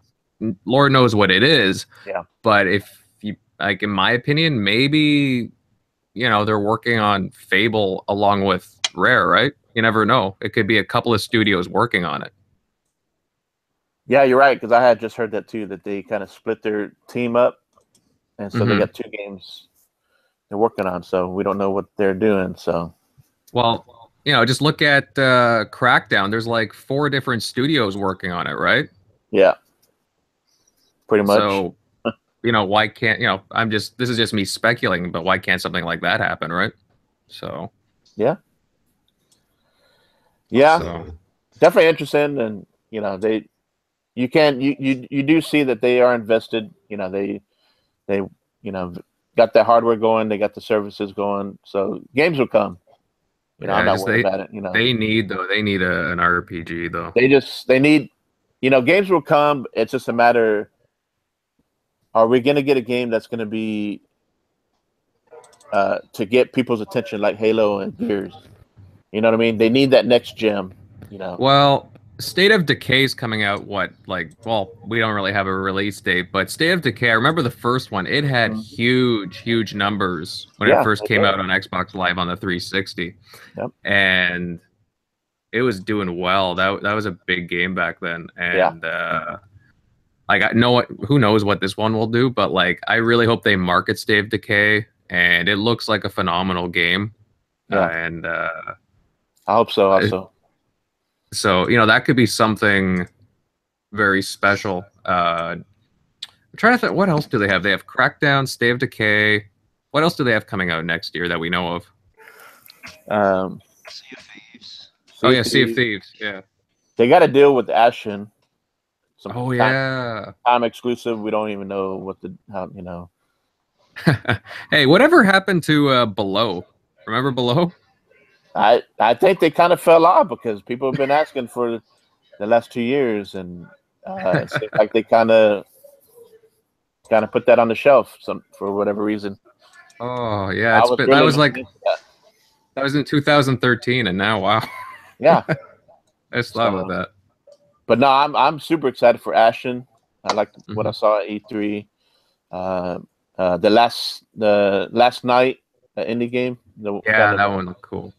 Lord knows what it is. Yeah. But if you, like, in my opinion, maybe, they're working on Fable along with Rare, right? You never know. It could be a couple of studios working on it. Yeah, you're right, because I had just heard that too, that they kind of split their team up. And so they got 2 games they're working on, so we don't know what they're doing. So, well, just look at Crackdown. There's like 4 different studios working on it, right? Yeah, pretty much. So, why can't this is just me speculating, but why can't something like that happen, right? So, yeah, so. Definitely interesting, and you do see that they are invested. They got that hardware going, they got the services going, so games will come. I'm not worried about it. They need an RPG though. They need games will come. It's just a matter. Are we going to get a game that's going to be to get people's attention like Halo and Gears? You know what I mean? They need that next gem. Well, State of Decay is coming out. We don't really have a release date, but State of Decay, I remember the first one. It had huge numbers when it first came out on Xbox Live on the 360. Yep. And it was doing well. That was a big game back then. And who knows what this one will do, but like I really hope they market State of Decay, and it looks like a phenomenal game. And I hope so also. So, that could be something very special. I'm trying to think, what else do they have? They have Crackdown, State of Decay. What else do they have coming out next year that we know of? Sea of Thieves. Sea of Thieves. Yeah. They got to deal with Ashen. Yeah. Time exclusive. We don't even know Hey, whatever happened to Below? Remember Below? I think they kind of fell off because people have been asking for the last 2 years, and it seems like they kind of put that on the shelf for whatever reason. Oh yeah, that was in 2013, and now wow. Yeah, I just thought about that. But no, I'm super excited for Ashen. I like what I saw at E3. The last night indie game. That one looked cool.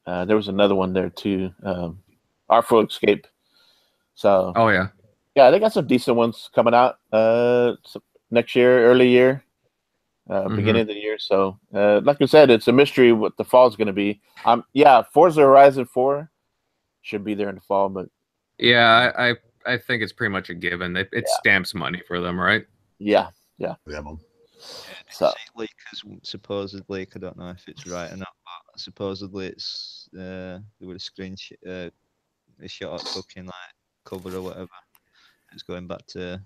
There was another one there too, Artful Escape. So they got some decent ones coming out next year, early year, beginning of the year. So like I said, it's a mystery what the fall is going to be. Forza Horizon 4 should be there in the fall, but I think it's pretty much a given. It stamps money for them, right? Yeah, man. So leakers supposed leak. I don't know if it's right or not, but supposedly it's there was a shot at fucking like cover or whatever. It's going back to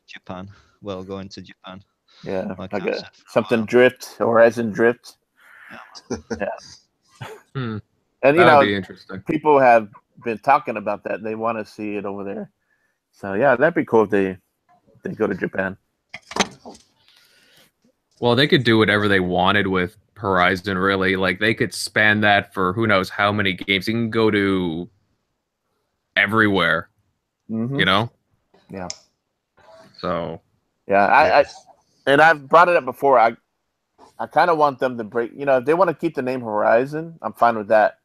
Japan. Well, going to Japan. Yeah, like like I've said for a something while. drift, Horizon drift. Yeah. Hmm. And you That would know, be interesting. people have been talking about that. They want to see it over there. So yeah, that'd be cool if they go to Japan. Well, they could do whatever they wanted with Horizon, really. Like, they could span that for who knows how many games. You can go to everywhere, Mm-hmm. you know? Yeah. So, Yeah, I and I've brought it up before. I kind of want them to break. You know, if they want to keep the name Horizon, I'm fine with that.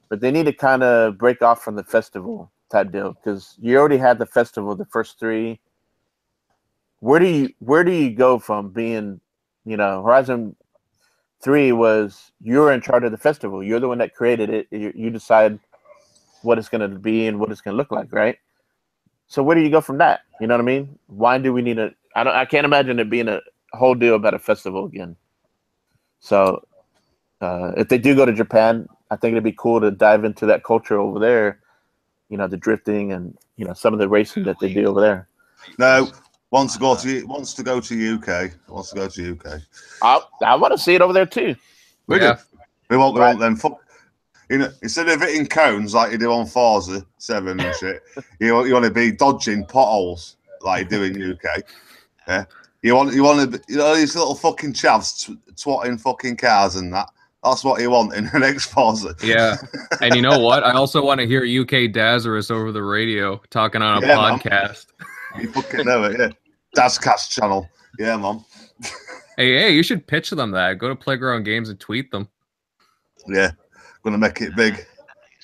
But they need to kind of break off from the festival type deal, because you already had the festival, the first 3. Where do you go from being, you know, Horizon 3 was you're in charge of the festival. You're the one that created it. You decide what it's going to be and what it's going to look like, right? So where do you go from that? You know what I mean? Why do we need I can't imagine it being a whole deal about a festival again. So if they do go to Japan, I think it'd be cool to dive into that culture over there. You know, the drifting and, you know, some of the racing that they do over there. No, wants to go to UK. Wants to go to UK. I want to see it over there too. We yeah. do. We want them. You know, instead of hitting cones like you do on Forza 7 and shit, you want to be dodging potholes like you do in UK. Yeah. You want to, you know, these little fucking chavs twatting fucking cars and that. That's what you want in the next Forza. Yeah. And you know what? I also want to hear UK Dazarus over the radio talking on a podcast. Man. You fucking know it, yeah. DazCast channel. Yeah, man. Hey, you should pitch them that. Go to Playground Games and tweet them. Yeah. Gonna make it big.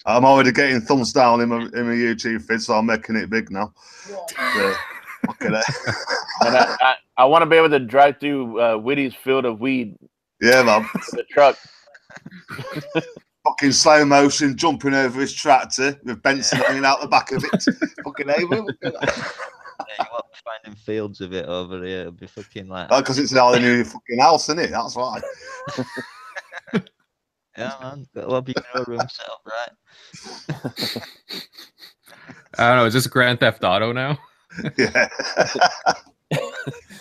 I'm already getting thumbs down in my YouTube feed, so I'm making it big now. Yeah. And I want to be able to drive through Witty's field of weed. Yeah, man. The truck. Fucking slow motion, jumping over his tractor with Benson hanging out the back of it. Fucking hey, Yeah, you won't be finding fields of it over here. It'll be fucking like. because it's all in your fucking house, isn't it? That's why. Yeah, man. Got to have your room set up, right? I don't know. Is this Grand Theft Auto now? Yeah.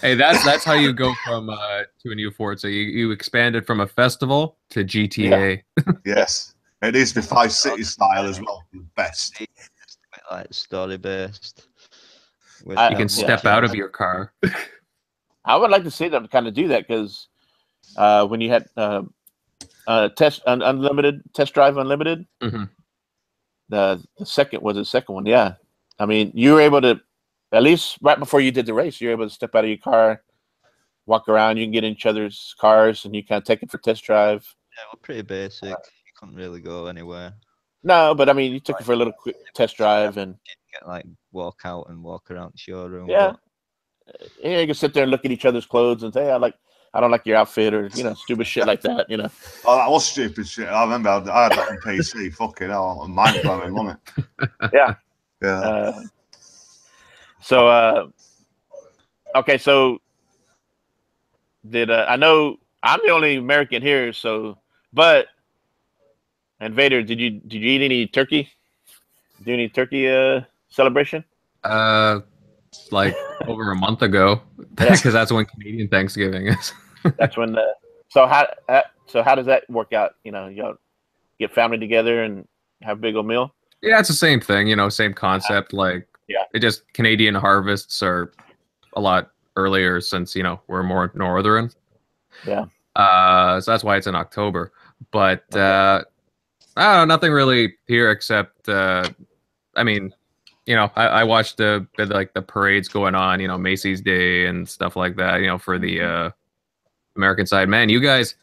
Hey, that's how you go from to a new Forza. You expanded from a festival to GTA. Yeah. Yes. It needs to be 5 City style as well. The best. It's a bit like story based. You can step out of your car. I would like to see them kind of do that, because when you had test drive unlimited, Mm-hmm. the second one, yeah. I mean, you were able to, at least right before you did the race, you're able to step out of your car, walk around. You can get in each other's cars, and you kind of take it for test drive. Yeah, well, pretty basic. You couldn't really go anywhere. No, but I mean, you took it for a little quick test drive, and Get like walk out and walk around the showroom. yeah, yeah, you can sit there and look at each other's clothes and say, I don't like your outfit, or, you know, stupid shit like that, you know. Oh, that was stupid shit. I remember I had that on PC. Fucking hell, mind blowing, wasn't it? Yeah. Yeah. Okay, so I know I'm the only American here, so, but, and Vader, did you eat any turkey? Do any turkey celebration? Like over a month ago, because that's when Canadian Thanksgiving is. That's when so how does that work out? You know, y'all get family together and have a big old meal? Yeah, it's the same thing, you know, same concept. Like, yeah, it just Canadian harvests are a lot earlier since, you know, we're more northern. Yeah. So that's why it's in October. But I don't know, nothing really here except I mean, you know, I watched the parades going on, you know, Macy's Day and stuff like that, you know, for the American side. Man, you guys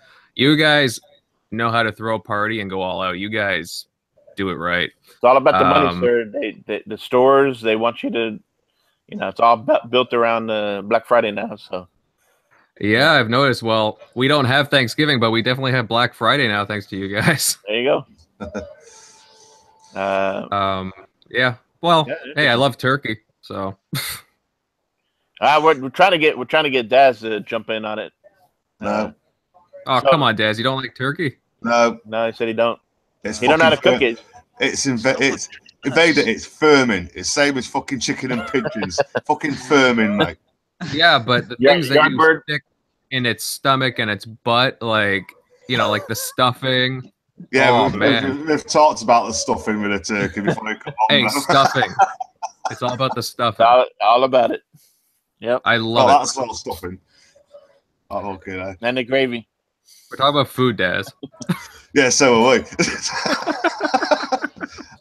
know how to throw a party and go all out. You guys do it right. It's all about the money, sir. The stores, they want you to, you know, it's all built around Black Friday now. So yeah, I've noticed. Well, we don't have Thanksgiving, but we definitely have Black Friday now, thanks to you guys. There you go. Yeah. Well, hey, I love turkey, so. We're trying to get Daz to jump in on it. No. Oh, come on, Daz. You don't like turkey? No, he said he don't. it's He don't know how to fucking cook it. It's Invader. It's firming. It's same as fucking chicken and pigeons. Fucking firming, mate. Yeah, but the things that you stick in its stomach and its butt, like like the stuffing. Yeah, man. we've talked about the stuffing with a turkey before we come on. Hey, stuffing. It's all about the stuffing. All about it. Yep. I love it. That's all stuffing. Oh, okay. And the gravy. We're talking about food, Daz. Yeah, so are we.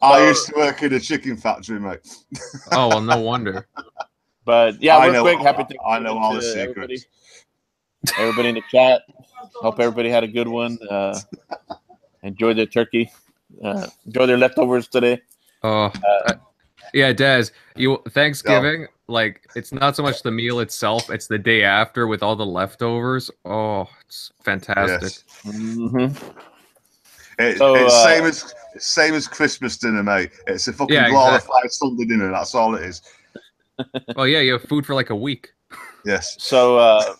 I used to work in a chicken factory, mate. Oh, well, no wonder. But yeah, I know all the secrets. secrets. Everybody in the chat. Hope everybody had a good one. Enjoy their turkey. Enjoy their leftovers today. Oh, yeah, Daz. Thanksgiving, like it's not so much the meal itself; it's the day after with all the leftovers. Oh, it's fantastic. Yes. Mm-hmm. It's same as Christmas dinner, mate. It's a fucking glorified Sunday dinner. That's all it is. Well, yeah, you have food for like a week. Yes. So,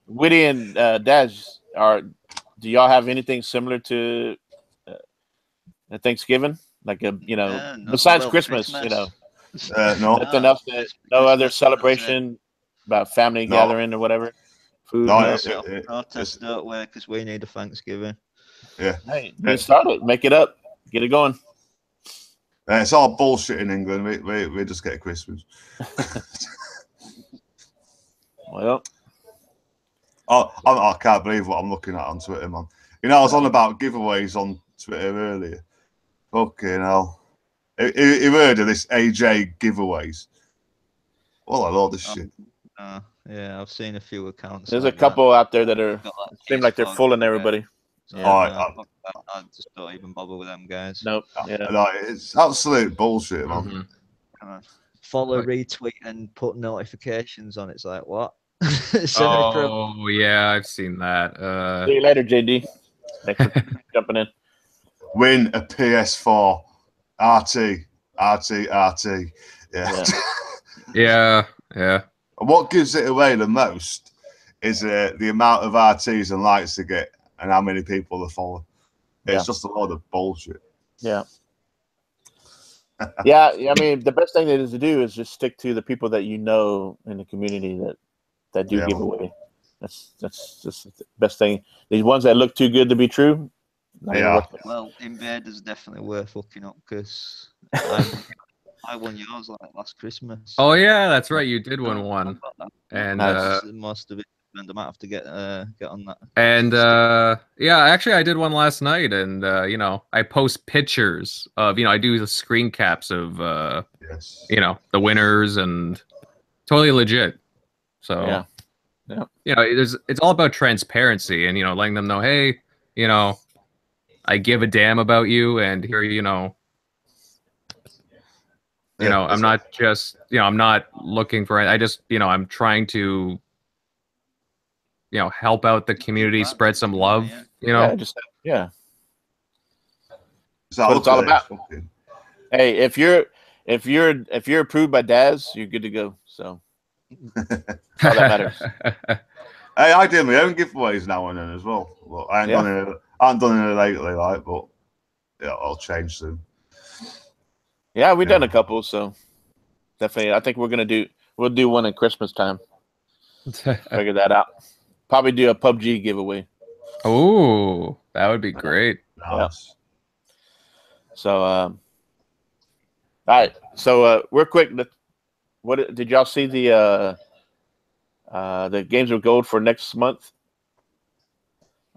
Witty and Daz, do y'all have anything similar to Thanksgiving? Like besides Christmas, no. Nothing else. No other celebration about family gathering or whatever. Food. Protests don't work because we need a Thanksgiving. Yeah. Hey, get started. Make it up. Get it going. It's all bullshit in England. We just get Christmas. Well, I can't believe what I'm looking at on Twitter, man. I was on about giveaways on Twitter earlier. Fucking hell. You heard of this AJ giveaways? Well, a lot of shit. Yeah, I've seen a few accounts. There's a couple out there that seem like they're fooling everybody. So, I just don't even bother with them guys. Nope. Yeah. It's absolute bullshit, man. Mm-hmm. Follow, retweet, and put notifications on. It's like, what? Oh, yeah, I've seen that. See you later, JD. Thanks for jumping in. Win a PS4. RT. Yeah. Yeah. What gives it away the most is the amount of RTs and likes they get and how many people they follow. It's just a lot of bullshit. Yeah. Yeah, I mean, the best thing that is to do is just stick to the people that you know in the community that do give away. That's just the best thing. These ones that look too good to be true. Well, Invader's definitely worth looking up because I won yours last Christmas. Oh yeah, that's right. You did win one, and most of it. And I might have to get on that. And yeah, actually, I did one last night, and I post pictures of I do the screen caps of the winners, and totally legit. So it's all about transparency and letting them know, hey, I give a damn about you, and here I'm not just I'm not looking for it. I just I'm trying to help out the community, spread some love. That's what it's all about. Hey, if you're approved by Daz, you're good to go. So all that matters. Hey, I do my own giveaways now and then as well. Well, I haven't done it lately, but I'll change soon. Yeah, we've done a couple, so definitely. I think we'll do one at Christmas time. Figure that out. Probably do a PUBG giveaway. Oh, that would be great. Nice. So, all right. So, real quick, what did y'all see the Games of Gold for next month?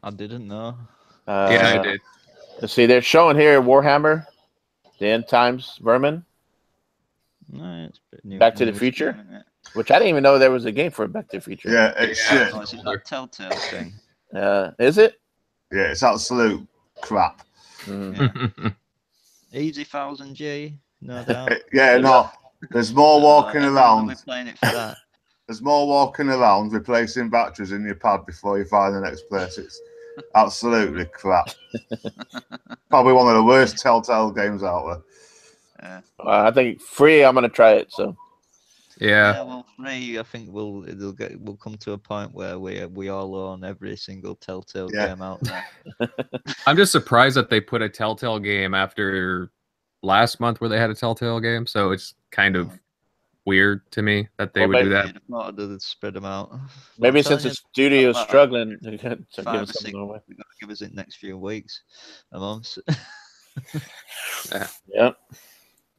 I didn't know. Yeah, I did. Let's see. They're showing here Warhammer, the End Times Vermin. No, it's a bit new. Back to the Future. Which I didn't even know there was a game for Back to the Future. Yeah, it's shit. Oh, is it that Telltale thing? Is it? Yeah, it's absolute crap. Yeah. Easy 1000G, no doubt. No. There's more walking around. We're playing it for that. There's more walking around replacing batteries in your pad before you find the next place. It's absolutely crap. Probably one of the worst Telltale games out there. I think free. I'm gonna try it. So. Yeah. Well, 3, I think we'll come to a point where we all own every single Telltale game out there. I'm just surprised that they put a Telltale game after last month where they had a Telltale game. So it's kind of weird to me that they would do that. They'd spread them out. Maybe since the studio is struggling, they're giving 5 or 6, something away. they're gonna give us it next few weeks, a month. Yeah.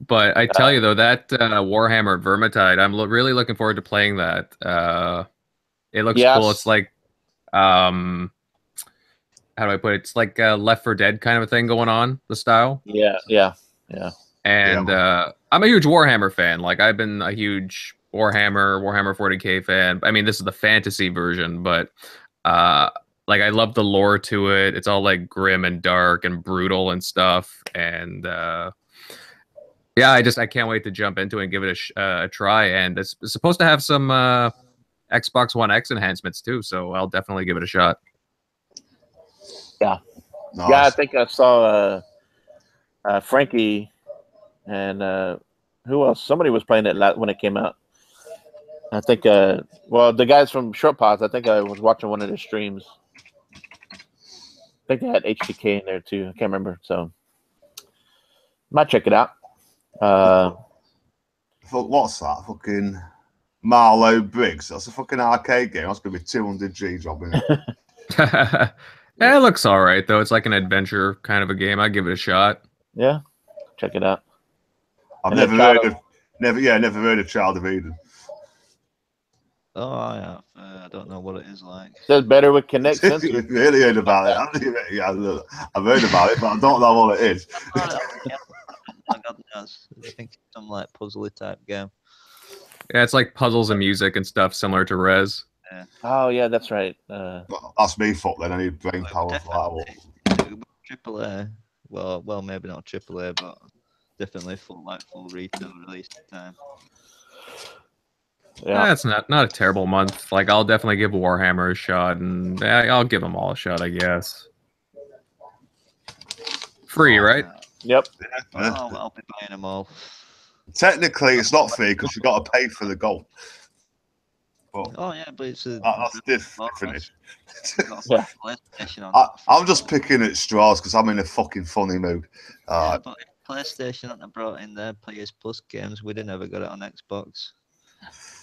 But I tell you though, that Warhammer Vermintide, I'm really looking forward to playing that. It looks cool. It's like, how do I put it? It's like Left 4 Dead kind of a thing going on, the style. Yeah. And I'm a huge Warhammer fan. Like, I've been a huge Warhammer 40K fan. I mean, this is the fantasy version, but like, I love the lore to it. It's all like grim and dark and brutal and stuff. And yeah, I can't wait to jump into it and give it a try. And it's supposed to have some Xbox One X enhancements too, so I'll definitely give it a shot. Yeah. Nice. Yeah, I think I saw Frankie and who else? Somebody was playing it when it came out. I think, well, the guys from Short Pods, I think I was watching one of their streams. I think they had HTK in there too. I can't remember. So, might check it out. What's that? Fucking Marlowe Briggs. That's a fucking arcade game. That's going to be 200 G job in it. Yeah, it looks all right, though. It's like an adventure kind of a game. I'd give it a shot. Yeah, check it out. I've never heard of Child of Eden. Oh, I have. I don't know what it is like. It says better with Kinect sensors. You've really heard about it. Yeah, I've heard about it, but I don't know what it is. I think it's some like puzzly type game. Yeah, it's like puzzles and music and stuff similar to Rez. Yeah. Oh yeah, that's right. Well, that's me fuck then. I need brain power for that. AAA. Well, maybe not AAA, but definitely full retail release time. Yeah, it's not a terrible month. Like, I'll definitely give Warhammer a shot, and I'll give them all a shot, I guess. Free, right? Yep. I'll be buying them all. Technically, it's not free because you got to pay for the gold. But but it's that's different. Yeah. I'm just picking at straws because I'm in a fucking funny mood. But if PlayStation hadn't brought in their PS Plus games, we'd have never got it on Xbox.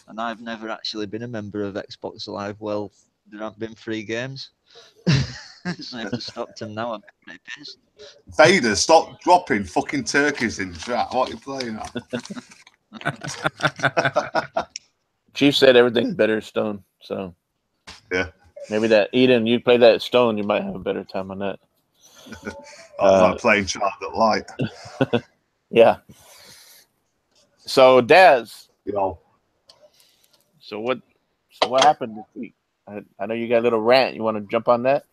And I've never actually been a member of Xbox Live. Well, there haven't been free games. So if it's stopped them now, I'm pretty pissed. Vader, stop dropping fucking turkeys in chat. What are you playing at? Chief said everything's better Stone. So yeah, maybe that Eden, you play that Stone, you might have a better time on that. I'm not playing Charlotte Light. Yeah. So Daz. Yo. So what happened this week? I know you got a little rant. You want to jump on that?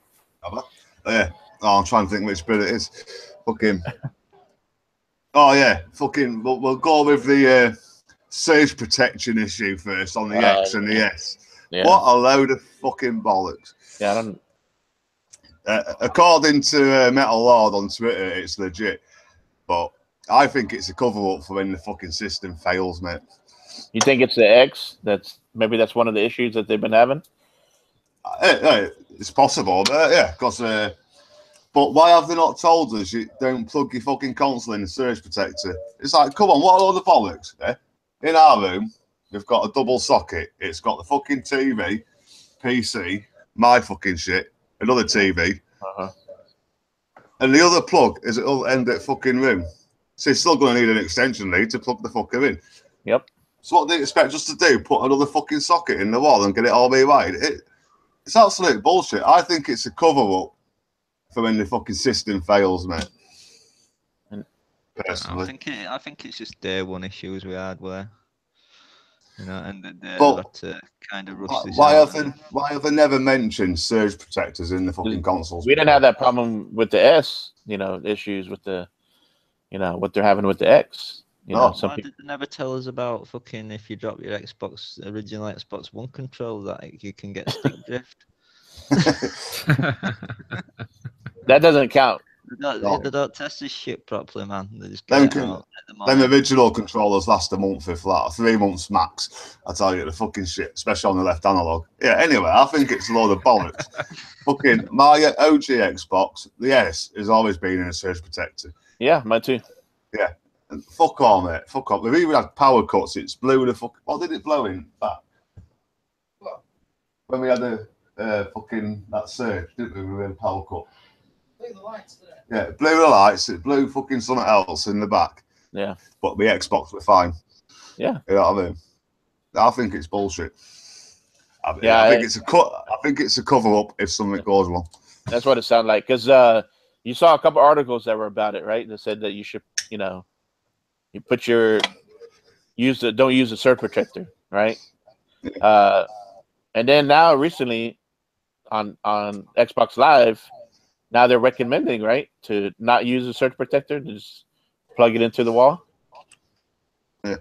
Yeah. Oh, I'm trying to think which bit it is. Fucking. Oh yeah. Fucking. We'll go with the surge protection issue first on the X and the S. Yeah. What a load of fucking bollocks. Yeah, I don't. According to Metal Lord on Twitter, it's legit, but I think it's a cover up for when the fucking system fails, mate. You think it's the X? That's one of the issues that they've been having. It's possible, but yeah, because. But why have they not told us you don't plug your fucking console in the surge protector? It's like, come on, what are all the bollocks? Eh? In our room, we've got a double socket. It's got the fucking TV, PC, my fucking shit, another TV, and the other plug is at the other end of the fucking room. So you're still going to need an extension lead to plug the fucker in. Yep. So what do they expect us to do? Put another fucking socket in the wall and get it all right? It's absolute bullshit. I think it's a cover-up for when the fucking system fails, mate. Personally. I think it's just day one issues with hardware. You know, and they But had to kind of rush this why out. have they never mentioned surge protectors in the fucking consoles? We didn't have that problem with the S, issues with the, what they're having with the X. Why did they never tell us about fucking if you drop your original Xbox One controller that you can get stick drift? That doesn't count. They don't test this shit properly, man. They just get it out, let them Them original controllers last a month, if that, 3 months max. I tell you, the fucking shit, especially on the left analog. Yeah, anyway, I think it's a load of bollocks. Fucking my OG Xbox, the S, has always been in a surge protector. Yeah, mine too. Yeah. And fuck all, mate. Fuck off. We've even had power cuts. It's blew the fuck. What did it blow in back? When we had fucking that surge, didn't we? We had a power cut. Blew the lights, didn't it? Yeah, it blew the lights. It blew fucking something else in the back. Yeah. But the Xbox were fine. Yeah. You know what I mean? I think it's bullshit. I think it's a cover up if something goes wrong. That's what it sounded like. Because you saw a couple articles that were about it, right? That said that you should, you put don't use the surge protector, right? And then now recently on Xbox Live, now they're recommending, right, to not use a surge protector, to just plug it into the wall. Yeah.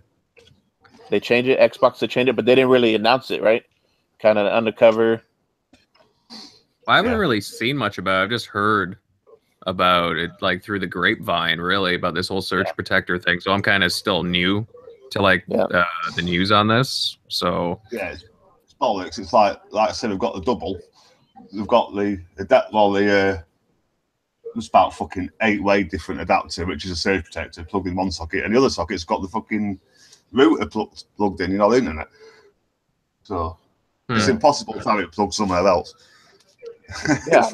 They changed it, Xbox to change it, but they didn't really announce it, right? Kind of undercover. I haven't really seen much about it. I've just heard about it like through the grapevine, really, about this whole surge protector thing. So I'm kind of still new to the news on this. So yeah, it's bollocks. It's like I said, we've got the double. We've got the it's about fucking 8-way different adapter, which is a surge protector plugged in one socket, and the other socket's got the fucking router plugged in, the internet. So it's impossible to have it plugged somewhere else. Yeah,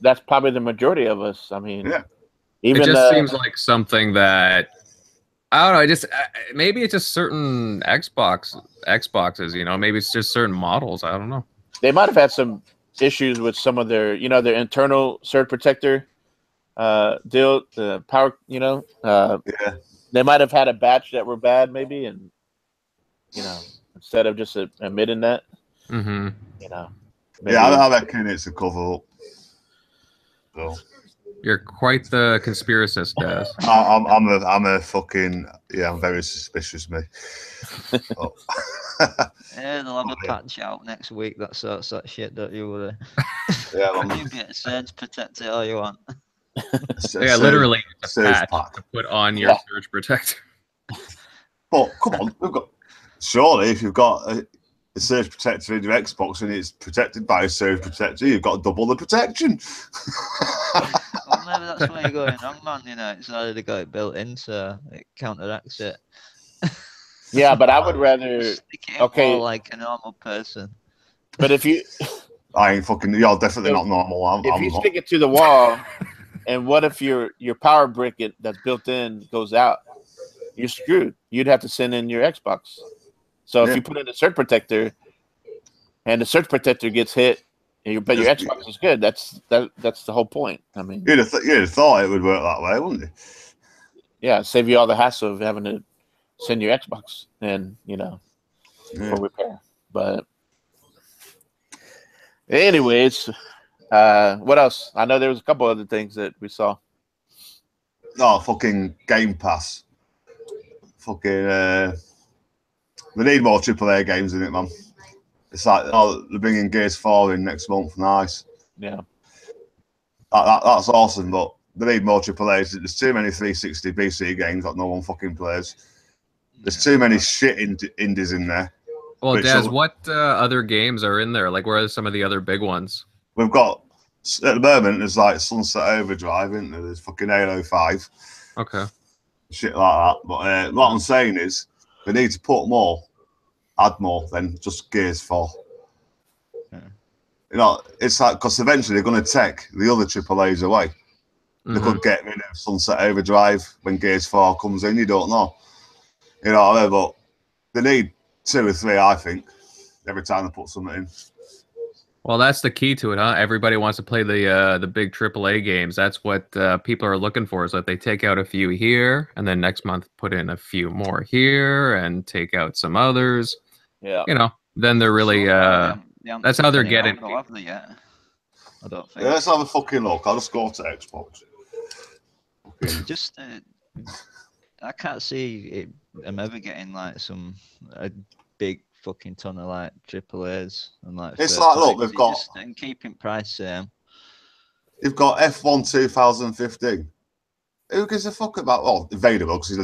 that's probably the majority of us. I mean, even it just seems like something that I don't know. Maybe it's just certain Xboxes. Maybe it's just certain models. I don't know. They might have had some issues with some of their, their internal surge protector deal, the power. They might have had a batch that were bad, maybe, and instead of just admitting that, Maybe. Yeah, I reckon it's a cover up. So. You're quite the conspiracist, Daz. I'm a fucking I'm very suspicious, me. Yeah, they'll have a patch out next week that sorts that shit, don't you worry. Yeah, you get a surge protector all you want. Literally a patch to put on your surge protector. But come on, surely if you've got a surge protector in your Xbox and it's protected by a surge protector, you've got double the protection. Well, maybe that's where you're going wrong, man. It's already got it built in, so it counteracts it. Yeah, but I would rather stick it more like a normal person. But if you, I ain't fucking. You're definitely not normal. If you stick it to the wall, and what if your power brick that's built in goes out? You're screwed. You'd have to send in your Xbox. So if you put in a surge protector, and the surge protector gets hit, but your Xbox is good, that's the whole point. I mean, you'd have thought it would work that way, wouldn't you? Yeah, save you all the hassle of having to send your Xbox and for repair. But anyways, what else? I know there was a couple other things that we saw. Oh, fucking Game Pass. Fucking. We need more AAA games in it, man. It's like, they're bringing Gears 4 in next month. Nice. Yeah. That's awesome, but they need more AAAs. There's too many 360 BC games that no one fucking plays. There's too many shit indies in there. Well, Daz, what other games are in there? Like, where are some of the other big ones? We've got, at the moment, there's like Sunset Overdrive, isn't there? There's fucking Halo 5. Okay. Shit like that. But what I'm saying is, we need to add more than just Gears 4. Yeah. It's like, because eventually they're going to take the other AAAs away. They could get rid of Sunset Overdrive when Gears 4 comes in, you don't know. You know what I mean? But they need 2 or 3, I think, every time they put something in. Well, that's the key to it, huh? Everybody wants to play the big AAA games. That's what people are looking for, is that they take out a few here, and then next month put in a few more here, and take out some others. Yeah. Then they're really... that's how they're getting... I don't think. Yeah, let's have a fucking look. I'll just go to Xbox. Just... I can't see them ever getting like a big fucking ton of like AAAs and like. It's like, look, we've got and keeping price same. You've got F1 2015. Who gives a fuck about? Well, Vader will because he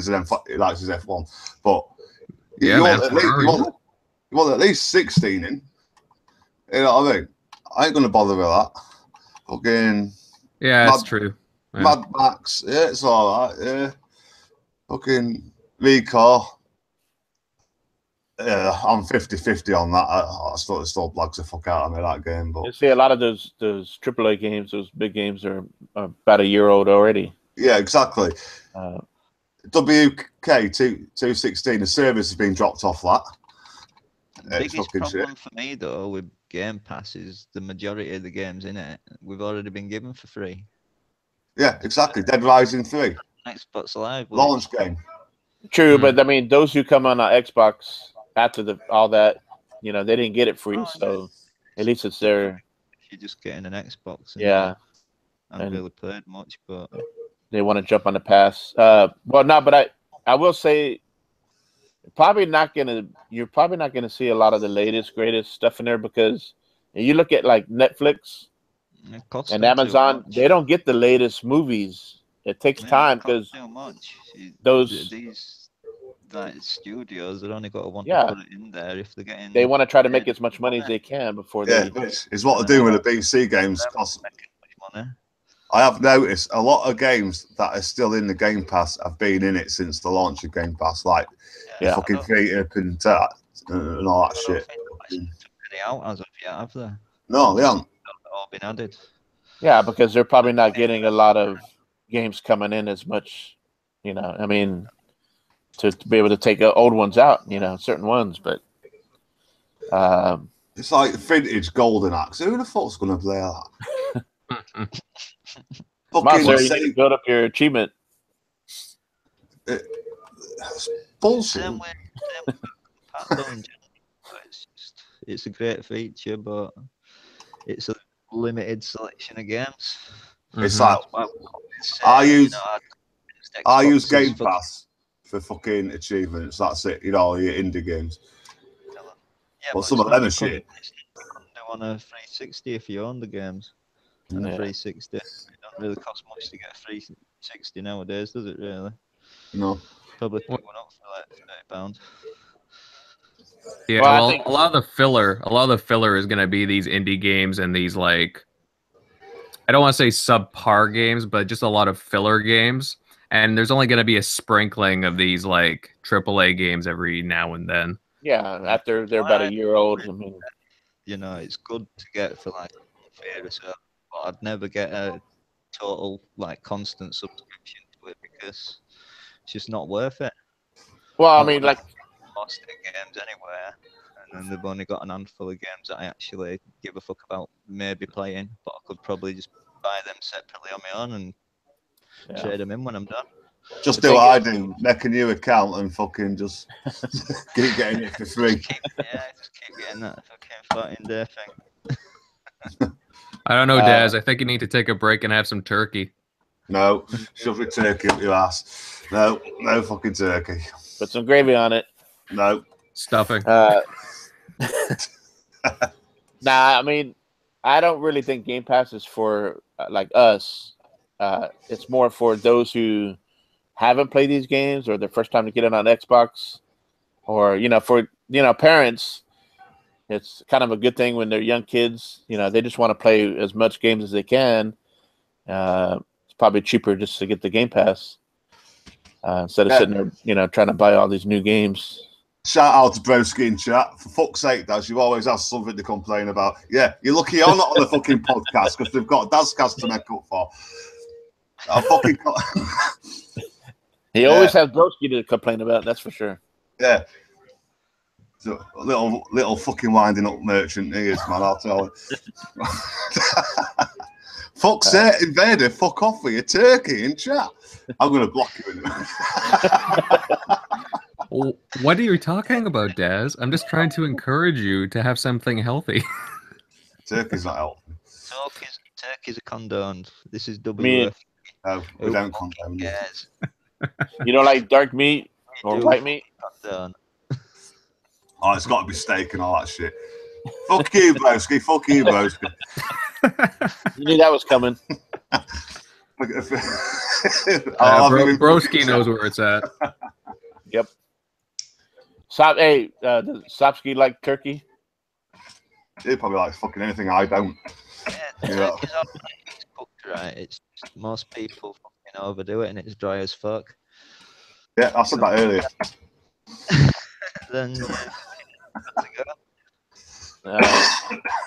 likes his F1. But Yeah, you, man, you want at least 16 in. You know what I mean? I ain't gonna bother with that. Fucking yeah, that's true. Yeah. Mad Max, yeah, it's all right. Yeah, fucking Recall. Yeah, I'm 50-50 on that. I still blags the fuck out of me that game. But You see, a lot of those AAA games, those big games, are about a year old already. yeah, exactly. WK 216, the service has been dropped off that. The biggest problem for me though with Game Pass is the majority of the games in it we've already been given for free. Yeah, exactly. Dead Rising 3. Xbox Live Launch game. True, but I mean, those who come on Xbox after all that, you know, they didn't get it free, so at least it's there. You're just getting an Xbox. Yeah. I haven't really played much, but they want to jump on the pass. Well, no, but I will say, you're probably not gonna see a lot of the latest, greatest stuff in there because you look at like Netflix and Amazon, they don't get the latest movies. It takes time because these like studios are only got to want to put it in there if they're getting. They want to try to make as much money as they can before they. It's what they're doing with the PC games. I have noticed a lot of games that are still in the Game Pass have been in it since the launch of Game Pass, like fucking Creative and all that shit. Out as of yet, have they? No, they haven't. All been added. Yeah, because they're probably not getting a lot of games coming in as much. You know, I mean, to be able to take old ones out, you know, certain ones, but it's like vintage Golden Axe. Who the fuck's gonna play that? Monster, you need to build up your achievement. It's bullshit. It's a great feature, but it's a limited selection of games. It's like I use Game Pass for fucking achievements. That's it. You know, your indie games. Yeah, but some of them are shit. On a 360 if you own the games. And a 360, it don't really cost much to get a 360 nowadays, does it? Really? No. Probably pick one up for like £30. Yeah, well, a lot of the filler is going to be these indie games and these like, I don't want to say subpar games, but just a lot of filler games. And there's only going to be a sprinkling of these like AAA games every now and then. Yeah, after they're about a year old. I mean, you know, it's good to get for like fair or so, but I'd never get a total like constant subscription to it because it's just not worth it. Well, I mean, like most games anywhere, and then they've only got an handful of games that I actually give a fuck about maybe playing, but I could probably just buy them separately on my own and trade them in when I'm done. Just do what I do, make a new account and fucking just keep getting it for free. Just keep getting that fucking 14-day thing. I don't know, Daz. I think you need to take a break and have some turkey. No, shove your turkey up your ass. No fucking turkey. Put some gravy on it. No. Stuffing. Nah, I mean, I don't really think Game Pass is for like us. It's more for those who haven't played these games or their first time to get it on Xbox, or for parents. It's kind of a good thing when they're young kids. They just want to play as much games as they can. It's probably cheaper just to get the Game Pass instead of sitting there, trying to buy all these new games. Shout out to Broski in chat. For fuck's sake, Daz, you always have something to complain about. Yeah, you're lucky you're not on the fucking podcast because they've got DazCast to make up for. He always has Broski to complain about, that's for sure. Yeah. So, little fucking winding up merchant he is, man, I'll tell you. Fuck's sake, Invader, fuck off with your turkey in chat. I'm going to block you in a What are you talking about, Daz? I'm just trying to encourage you to have something healthy. Turkey's not healthy. Turkeys are condoned. This is W.F.C. No, we don't condone it. You don't like dark meat or white meat? Condone. Oh, it's got to be steak and all that shit. Fuck you, Broski. Fuck you, Broski. You knew that was coming. Broski knows where it's at. Yep. Does Sapsky like turkey? He probably likes fucking anything I don't. Yeah, it's cooked right. It's just, most people fucking overdo it, and it's dry as fuck. Yeah, I said that earlier. Then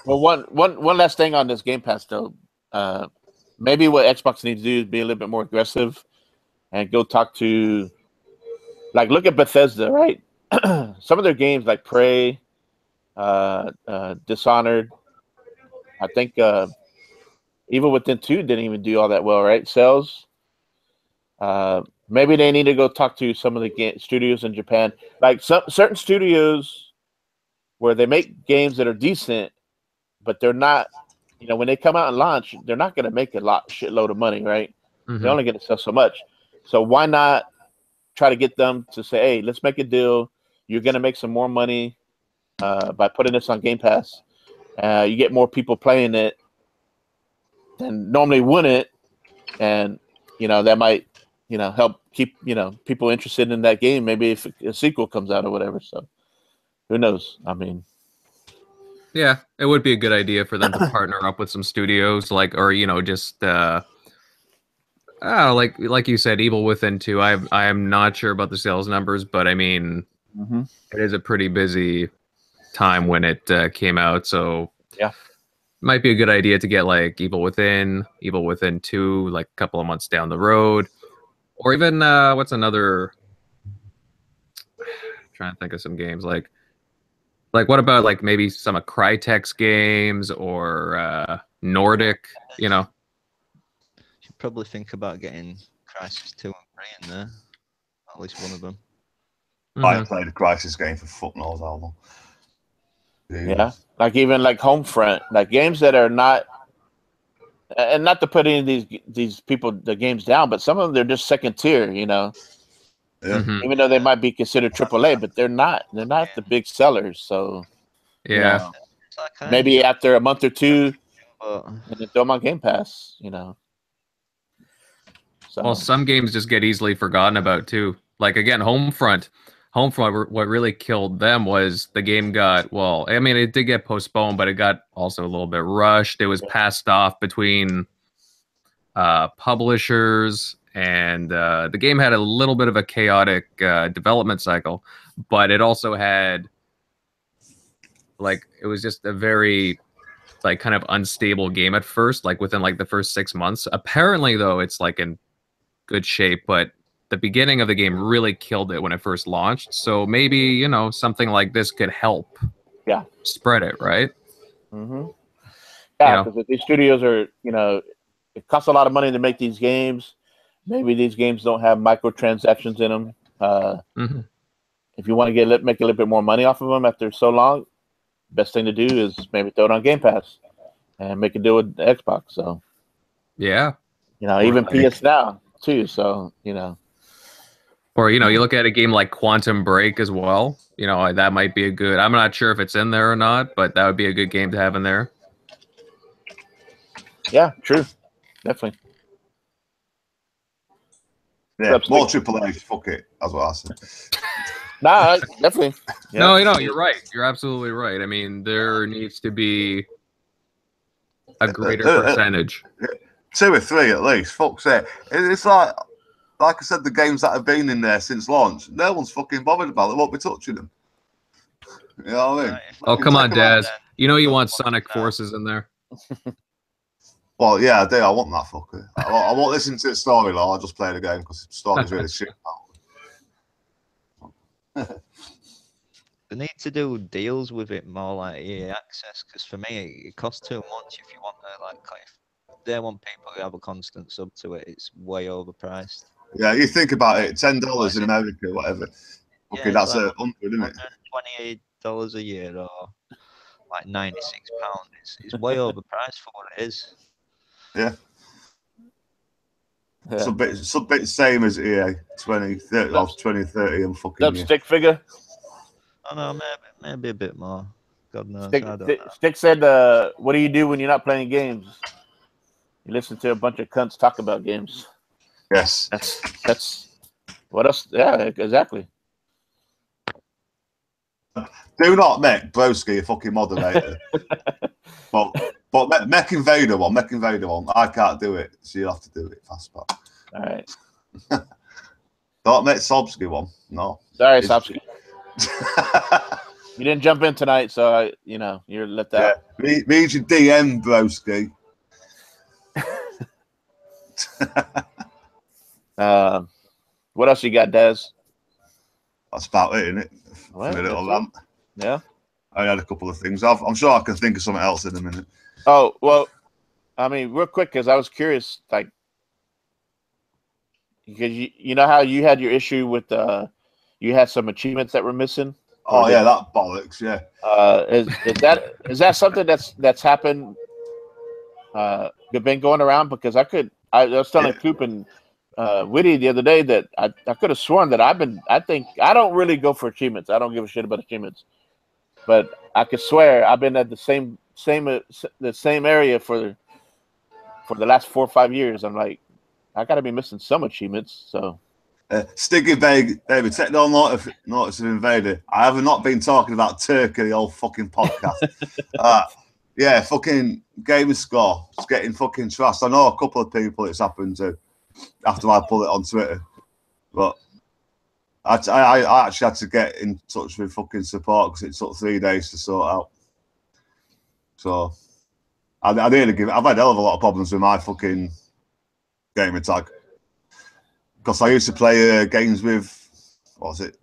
Well, one last thing on this Game Pass though. Maybe what Xbox needs to do is be a little bit more aggressive and go talk to, like, look at Bethesda, right? Some of their games like Prey, Dishonored. I think Evil Within 2 didn't even do all that well, right? Sales. Maybe they need to go talk to some of the studios in Japan, like certain studios where they make games that are decent, but they're not. You know, when they come out and launch, they're not going to make a shitload of money, right? Mm-hmm. They're only going to sell so much. So why not try to get them to say, "Hey, let's make a deal. You're going to make some more money by putting this on Game Pass. You get more people playing it than normally wouldn't, and that might help keep people interested in that game. Maybe if a sequel comes out or whatever. So who knows? I mean, yeah, it would be a good idea for them to partner up with some studios, or just like you said, Evil Within 2. I am not sure about the sales numbers, but I mean, it is a pretty busy time when it came out, so yeah, might be a good idea to get like Evil Within 2, like a couple of months down the road, or even what's another? I'm trying to think of some games like what about like maybe some of Crytek's games or Nordic? should probably think about getting Crysis 2 and 3 in there. At least one of them. I played a Crysis game for fuck knows how long. Yeah, like even like Homefront, like games that are not, and not to put any of these people the games down, but some of them they're just second tier, Yeah. Even though they might be considered AAA, but they're not the big sellers. So yeah, maybe after a month or two, but and then throw them on Game Pass, So well, some games just get easily forgotten about too. Like again, Homefront, what really killed them was the game got, well, I mean, it did get postponed, but it got also a little bit rushed. It was passed off between publishers, and the game had a little bit of a chaotic development cycle, but it also had, like, it was just a very, like, kind of unstable game at first, like within like the first 6 months. Apparently, though, it's like in good shape, but the beginning of the game really killed it when it first launched. So maybe, something like this could help spread it, right? Yeah, because if these studios are, it costs a lot of money to make these games. Maybe these games don't have microtransactions in them. If you want to make a little bit more money off of them after so long, best thing to do is maybe throw it on Game Pass and make a deal with the Xbox. So yeah, even PS Now too. So or you look at a game like Quantum Break as well. That might be a good. I'm not sure if it's in there or not, but that would be a good game to have in there. Yeah, true, definitely. Yeah, more AAA. Fuck it. That's what I said. Nah, definitely. Yeah. No, you're right. You're absolutely right. I mean, there needs to be a greater percentage. 2 or 3 at least. Fuck's sake. It's like I said, the games that have been in there since launch, no one's fucking bothered about. They won't be touching them. You know what I mean? Oh, come on, Daz. You want Sonic Forces in there. Well, yeah, I do. I want that fucker. I won't listen to the story, I'll just play the game because the story's really shit. they need to do deals with it more like EA Access, because for me it costs too much if you want to, like, if they want people who have a constant sub to it, it's way overpriced. Yeah, you think about it, $10 in America, whatever. Okay, that's like $100, isn't it? $28 a year, or like £96. It's way overpriced for what it is. Yeah. Some bit same as EA, 2030 and fucking stick figure. Oh no, maybe a bit more. God knows. Stick said, "What do you do when you're not playing games?" You listen to a bunch of cunts talk about games. Yes. That's what else? Yeah, exactly. Do not make Broski a fucking moderator. but Mech Invader one. I can't do it, so you have to do it, Fastback. All right. Don't make Sobski one. No. Sorry, Sobski. You didn't jump in tonight, so you're let out. Yeah. Read your DM, Broski. What else you got, Daz? That's about it, isn't it? Well, For a little rant. Yeah. I had a couple of things. I'm sure I can think of something else in a minute. Oh, well, I mean, real quick, because I was curious, like, because you know how you had your issue with you had some achievements that were missing. Oh yeah, that bollocks. Yeah. Is that something that's happened? Been going around, because I was telling Coop and Witty the other day that I could have sworn that I think I don't really go for achievements. I don't give a shit about achievements, but I could swear I've been at the same area for the last 4 or 5 years. I'm like, I got to be missing some achievements. So, Stiggy Baby, take no notice of Invader. I have not been talking about Turkey, the old fucking podcast. Yeah, fucking gamer score. It's getting fucking trashed. I know a couple of people it's happened to after I pull it on Twitter, but I actually had to get in touch with fucking support because it took 3 days to sort out. So I've had a hell of a lot of problems with my fucking gamer tag. Because I used to play games with, what was it?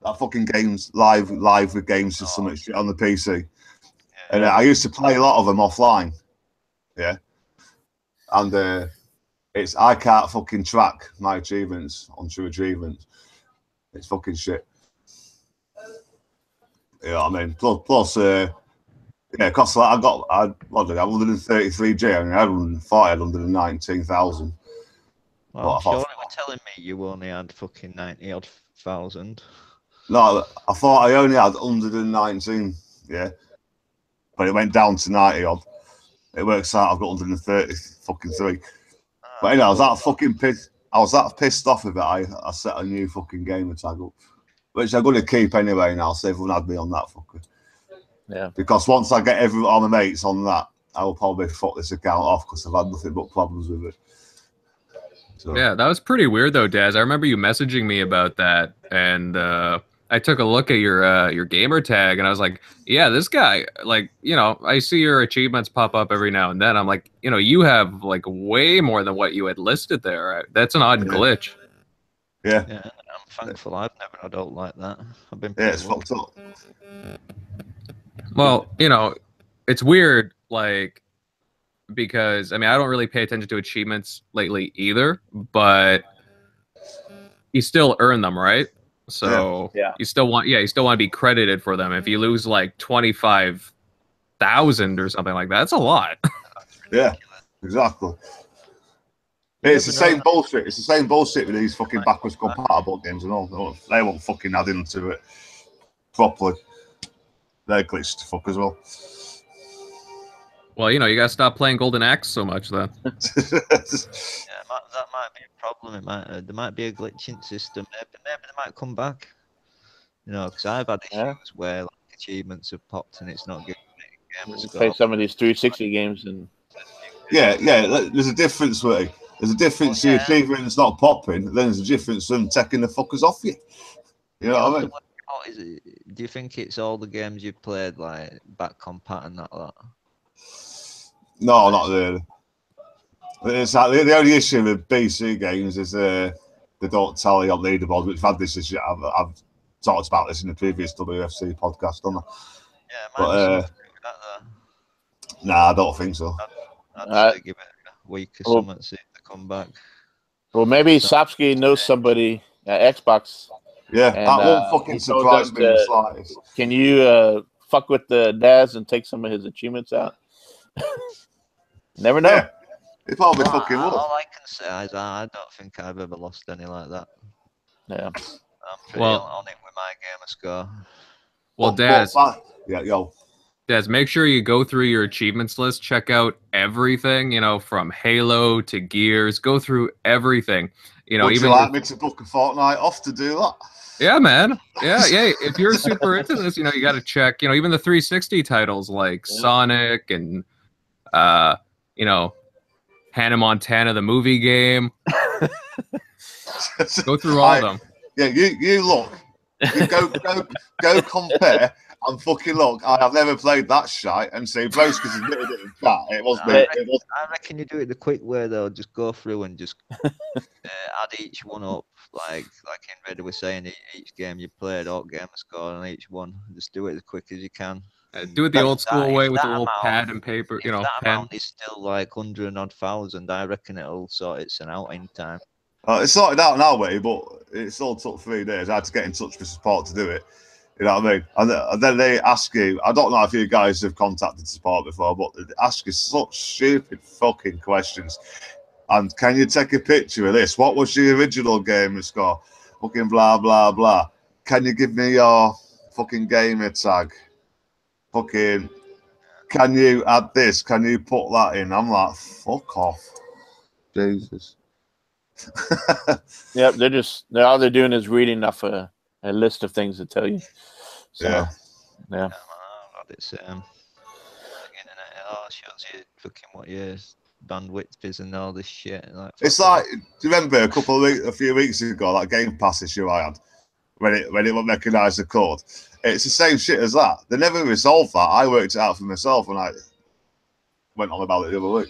That fucking games live with games or something shit on the PC. And I used to play a lot of them offline. Yeah. And I can't fucking track my achievements on True Achievements. It's fucking shit. You know what I mean? Plus yeah, because like, I 133G, and I had 140, 119,000. Well, I'm sure you were telling me you only had fucking 90-odd thousand. No, I thought I only had 119, yeah. But it went down to 90-odd. It works out I've got 130 fucking 3. But anyway, I was that pissed off with it. I set a new fucking gamer tag up, which I'm going to keep anyway now, so everyone had me on that fucker. Yeah. Because once I get all my mates on that, I will probably fuck this account off because I've had nothing but problems with it. So. Yeah, that was pretty weird though, Daz. I remember you messaging me about that, and I took a look at your gamer tag, and I was like, yeah, this guy, like, I see your achievements pop up every now and then. I'm like, you have like way more than what you had listed there. That's an odd glitch. Yeah. Yeah, I'm thankful I've never had out like that. I've been it's fucked up. Well, it's weird, like, because I don't really pay attention to achievements lately either, but you still earn them, right? So you still want to be credited for them. If you lose like 25,000 or something like that, that's a lot. Yeah, exactly. It's the same bullshit. It's the same bullshit with these fucking backwards compatible games and all. They won't fucking add into it properly. They're glitched to fuck as well. Well, you gotta stop playing Golden Axe so much then. Yeah, that might be a problem. There might be a glitching system. Maybe they might come back. Because I've had issues where like achievements have popped and it's not giving me a game. Play some of these 360 games and. Yeah. There's a difference, Witty. There's a difference to achievements not popping. Then there's a difference from taking the fuckers off you. You know what I mean? Do you think it's all the games you've played, like back compat and that lot? No, not really. It's like the only issue with BC games is they don't tally on leaderboards. We've had this issue. I've talked about this in the previous W.F.C podcast, haven't I? Yeah, might be something with that though. Nah, I don't think so. I'd say give it a week or something to see if they come back. Well, maybe Sapsky knows somebody at Xbox. Yeah, that won't fucking surprise me in the slightest. Can you fuck with the Daz and take some of his achievements out? Never know. Yeah, it probably fucking will. All I can say is I don't think I've ever lost any like that. Yeah. I'm pretty on it with my gamer score. Well, Daz. Yeah, yo. Des, make sure you go through your achievements list, check out everything, you know, from Halo to Gears, go through everything. You know, Would even you like me to book a fortnight off to do that? yeah, man. Yeah. If you're super into this, you know, you got to check, you know, even the 360 titles like Sonic and, you know, Hannah Montana, the movie game. Go through all of them. Yeah, you look. You go compare and fucking look. I have never played that shite and see Broskis admitted it in chat. It was me. I reckon you do it the quick way though. Just go through and just add each one up, like Invader was saying. Each game you play, don't gamer score on each one. Just do it as quick as you can. Do it the old school way with a little amount, pad and paper. You know, that pen. amount is still like 100,000. I reckon it'll sort itself out in time. It's sorted out now, way, but it still took 3 days. I had to get in touch with support to do it. You know what I mean? And then they ask you, I don't know if you guys have contacted support before, but they ask you such stupid fucking questions. And can you take a picture of this? What was your original gamer score? Fucking blah, blah, blah. Can you give me your fucking gamer tag? Fucking, can you add this? Can you put that in? I'm like, fuck off. Jesus. Yep, all they're doing is reading off a list of things to tell you. So, yeah. It's internet. It shows you fucking what your bandwidth is and all this shit. Like, it's like, do you remember a few weeks ago that Game Pass issue I had when it won't recognise the code? It's the same shit as that. They never resolved that. I worked it out for myself and I went on about it the other week.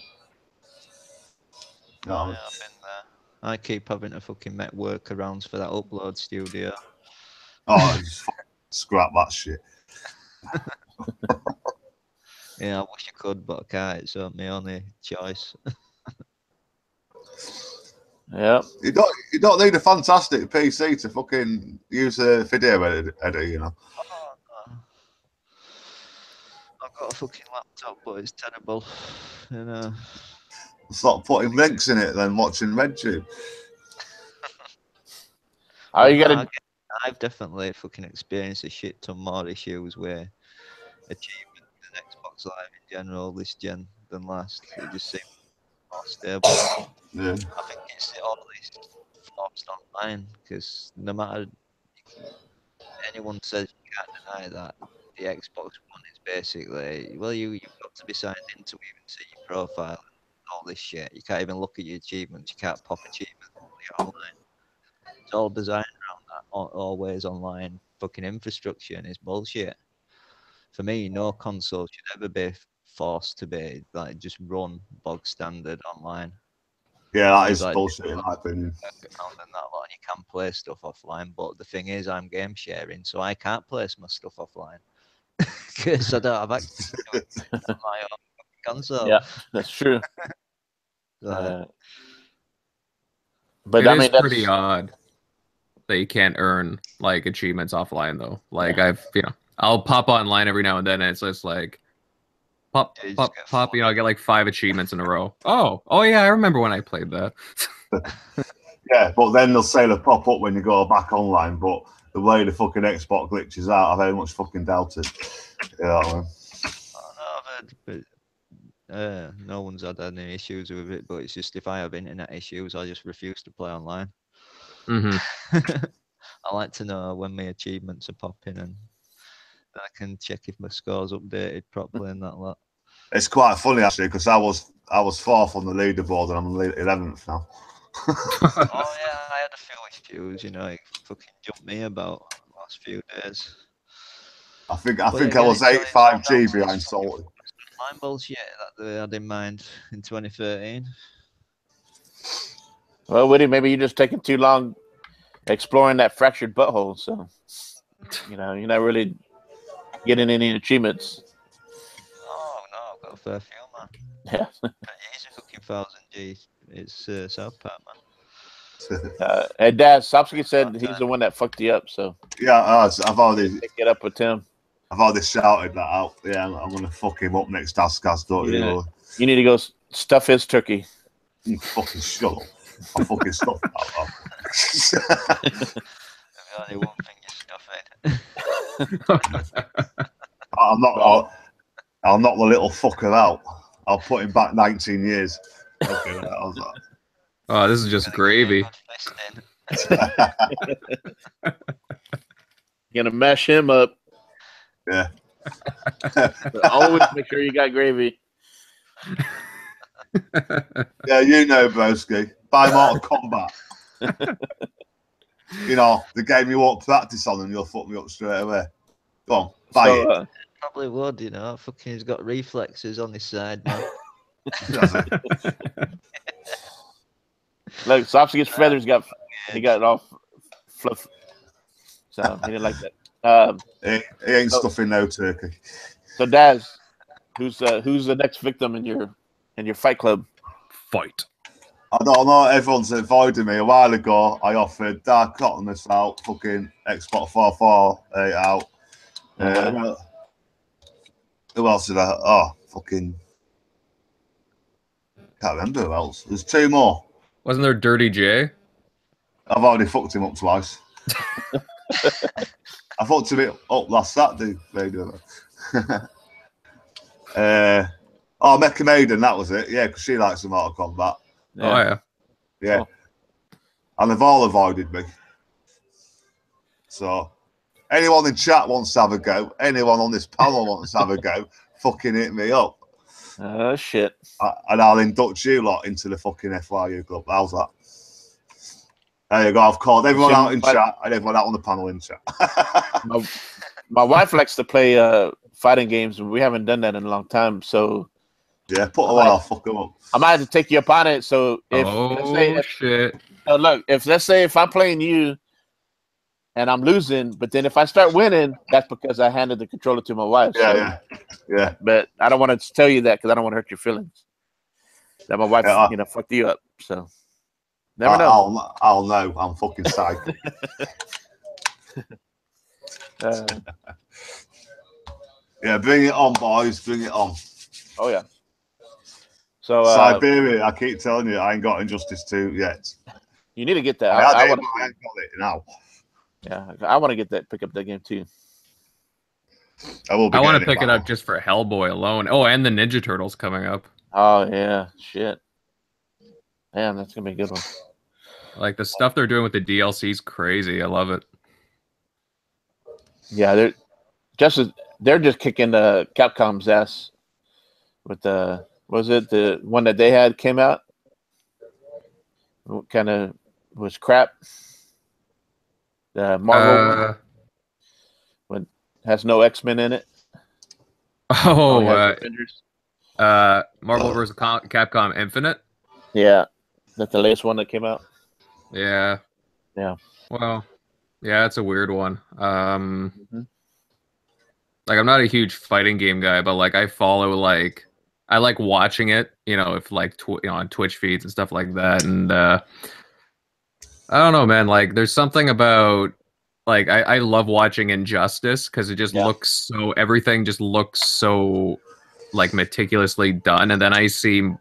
No, I've been there. I keep having to fucking make workarounds for that upload studio. Oh, just scrap that shit. Yeah, I wish I could, but I can't. It's my only choice. Yeah. You don't need a fantastic PC to fucking use a video editor, you know. Oh, no. I've got a fucking laptop, but it's terrible. You know. Stop putting links in it, then watching RedTube. I've definitely fucking experienced a shit ton more issues where achievement and Xbox Live in general this gen than last. It just seems more stable. Yeah. I think it's all these forced online because no matter anyone says you can't deny that the Xbox One is basically you've got to be signed in to even see your profile and all this shit. You can't even look at your achievements. You can't pop achievements online. It's all designed around that always online fucking infrastructure and it's bullshit. For me, no console should ever be forced to be like just run bog standard online. Yeah, that is bullshit in my opinion. And you can play stuff offline, but the thing is, I'm game sharing, so I can't place my stuff offline because I don't have access to it on my own console. Yeah, that's true. But I mean, that's pretty odd that you can't earn like achievements offline though. Like I'll pop online every now and then and it's just like pop, you know, I get like 5 achievements in a row. Oh yeah, I remember when I played that. Yeah, but then they'll say they'll pop up when you go back online, but the way the fucking Xbox glitches out, I very much fucking doubt it. You know what I mean? No one's had any issues with it, but it's just if I have internet issues, I just refuse to play online. Mm-hmm. I like to know when my achievements are popping and I can check if my score's updated properly and that lot. It's quite funny actually because I was 4th on the leaderboard and I'm 11th now. Oh yeah, I had a few issues, you know, it fucking jumped me about the last few days. I think I was 85G behind Salty. Line bullshit that they had in mind in 2013. Well, Witty, maybe you're just taking too long exploring that fractured butthole, so you know you're not really getting any achievements. Oh no, I've got a fair few, man. Yeah. Easy fucking 1000G. It's South Park, man. And SuPrcooPR said he's the one that fucked you up, so yeah, I've already get up with him. I've already shouted that out. Yeah, I'm gonna fuck him up next DazCast, don't you know? You need to go stuff his turkey. You fucking shut up. I fucking stuff that. Only one thing you stuff in. I'm not. I'll knock the little fucker out. I'll put him back 19 years. Okay, I was like, Oh, this is just gravy. Gonna mash him up. yeah. But always make sure you got gravy. Yeah, you know, broski. Buy Mortal Kombat. You know, the game you won't practice on and you'll fuck me up straight away. Go on, buy it. Probably would, you know. Fucking, he's got reflexes on his side now. Look, Sausage feathers he got it all fluff. So he didn't like that. He ain't stuffing no turkey. So Daz, who's the next victim in your fight club? Fight. I don't know. Everyone's avoiding me. A while ago, I offered Dark Cottonus out, fucking Xbox 448 out. Who else did I? Oh, fucking. Can't remember who else. There's two more. Wasn't there Dirty J? I've already fucked him up twice. I fucked him up last Saturday. Mecha Maiden, that was it. Yeah, because she likes the Mortal Kombat. Yeah. Oh, yeah. Yeah. Oh. And they've all avoided me. So, anyone in chat wants to have a go, anyone on this panel wants to have a go, fucking hit me up. Oh, shit. And I'll induct you lot into the fucking FYU club. How's that? There you go. I've called everyone out in chat and everyone out on the panel in chat. my wife likes to play fighting games. We haven't done that in a long time. So, yeah, put one, I'll fuck them up. I might have to take you up on it. So, if shit. Look, let's say if I'm playing you and I'm losing, but then if I start winning, that's because I handed the controller to my wife. Yeah. But I don't want to tell you that because I don't want to hurt your feelings. That my wife, fucked you up. So never know. I'll know. I'm fucking psyched. Yeah, bring it on, boys. Bring it on. Oh yeah. So Siberia, I keep telling you, I ain't got Injustice 2 yet. You need to get that. I ain't got it now. Yeah, I want to get that. Pick up that game too. I want to pick it up just for Hellboy alone. Oh, and the Ninja Turtles coming up. Oh yeah, shit. Man, that's gonna be a good one. Like the stuff they're doing with the DLC is crazy. I love it. Yeah, they're just kicking Capcom's ass with the the one that they had came out. Kind of was crap. The Marvel one has no X-Men in it. Marvel vs. Capcom Infinite. Yeah, that's the latest one that came out. Yeah. Well, yeah, that's a weird one. Like I'm not a huge fighting game guy, but like I follow I like watching it, if on Twitch feeds and stuff like that. And I don't know, man. Like there's something about I love watching Injustice because it just looks so everything just looks so meticulously done. And then I see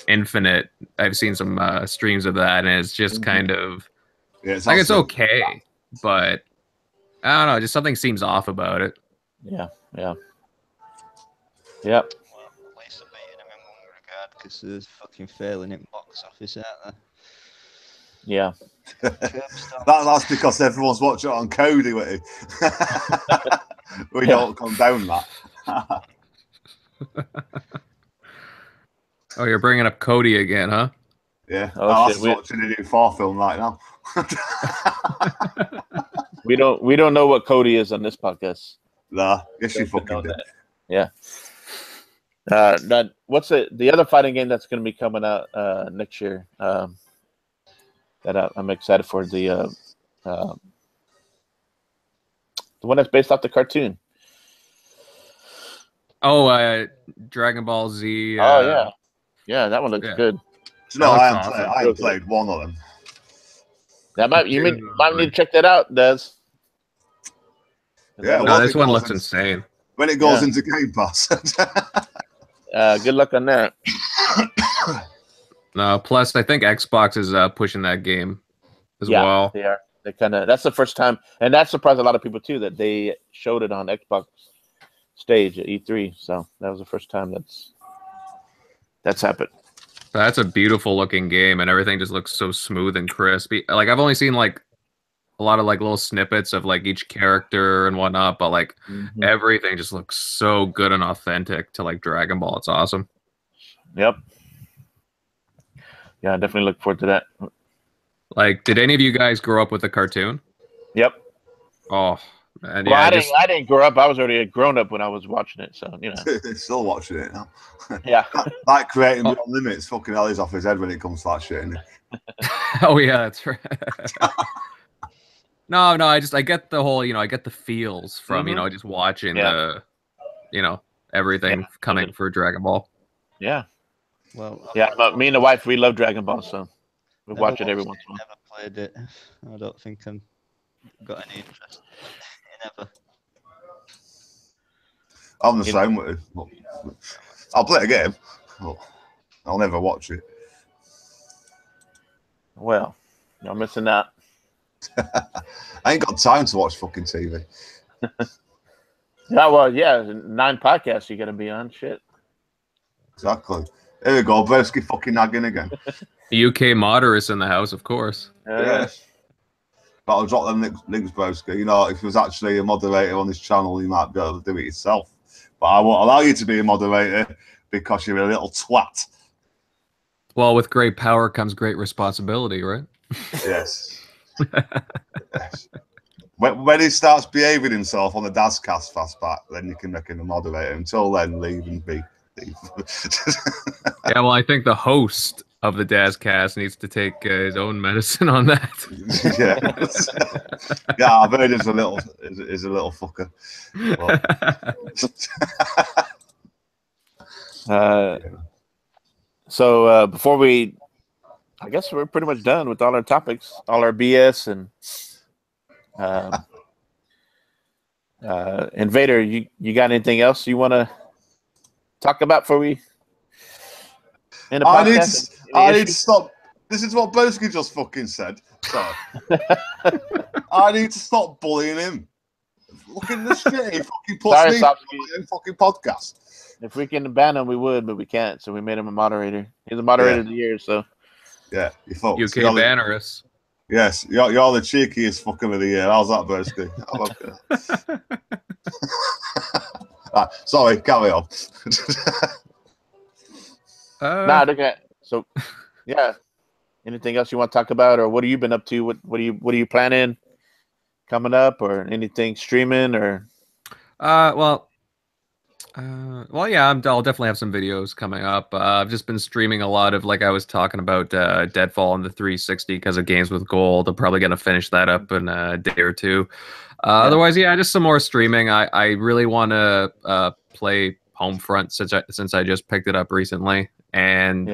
Infinite. I've seen some streams of that, and it's just kind of it's okay, but I don't know. Just something seems off about it. Well, at least they're beating him in one regard because they're fucking failing in box office, aren't they? Yeah. That's because everyone's watching it on Cody, Witty. We don't condone that. Oh, you're bringing up Cody again, huh? Yeah. Oh, shit, watching a new Thor film right now. We don't know what Cody is on this podcast. Nah, guess you fucking did. Yeah. What's the other fighting game that's going to be coming out next year? That I'm excited for the one that's based off the cartoon. Oh, Dragon Ball Z. Yeah, that one looks good. No, I haven't played one of them. You might need to check that out, Des. Yeah, this one looks insane. When it goes into Game Pass. Good luck on that. No, plus I think Xbox is pushing that game as well. They are. They that's the first time, and that surprised a lot of people too that they showed it on Xbox stage at E3. So that was the first time that's happened. That's a beautiful looking game, and everything just looks so smooth and crispy. Like I've only seen like a lot of like little snippets of like each character and whatnot, but like everything just looks so good and authentic to like Dragon Ball. It's awesome. Yep. Yeah, I definitely look forward to that. Like, did any of you guys grow up with the cartoon? Yep. Oh, and Well, yeah, I didn't grow up. I was already a grown up when I was watching it. So, you know. Still watching it now. Yeah. Like creating Beyond Limits, fucking hell, he's off his head when it comes to that shit, isn't he? Oh yeah, that's right. No, I get the whole, I get the feels from, just watching the, everything coming for Dragon Ball. Yeah. Well, yeah, but me and the wife, we love Dragon Ball, so we watch it every once in a while. Never played it. I don't think I've got any interest in ever. I'm the same with it. I'll play a game. I'll never watch it. Well, you're missing out. I ain't got time to watch fucking TV. Yeah, well, yeah, 9 podcasts you're gonna be on. Shit. Exactly. Here we go, Broski fucking nagging again. UK Moderates in the house, of course. Yes. But I'll drop them links, Broski. You know, if he was actually a moderator on this channel, you might be able to do it yourself. But I won't allow you to be a moderator because you're a little twat. Well, with great power comes great responsibility, right? Yes. Yes. When he starts behaving himself on the DazCast fastback, then you can make him a moderator. Until then, leave and be. Yeah, well, I think the host of the DazCast needs to take his own medicine on that. Yeah, yeah, I've heard he's a little fucker. So before I guess we're pretty much done with all our topics, all our BS, and Invader, you got anything else you want to talk about before we end the podcast? I need to stop. This is what Broski just fucking said. Sorry. I need to stop bullying him. Look at the shit he fucking puts me on my fucking podcast. If we can ban him, we would, but we can't. So we made him a moderator. He's a moderator of the year. So yeah, you folks. UK banners. Yes, you're the cheekiest fucker of the year. How's that, Broski? Right, sorry, carry on. So, yeah. Anything else you want to talk about, or what have you been up to? What are you planning coming up, or anything streaming, or? Well, yeah, I'll definitely have some videos coming up. I've just been streaming a lot of, like I was talking about, Deadfall on the 360 because of Games with Gold. I'm probably gonna finish that up in a day or two. Otherwise, yeah, just some more streaming. I really want to play Homefront since I just picked it up recently, and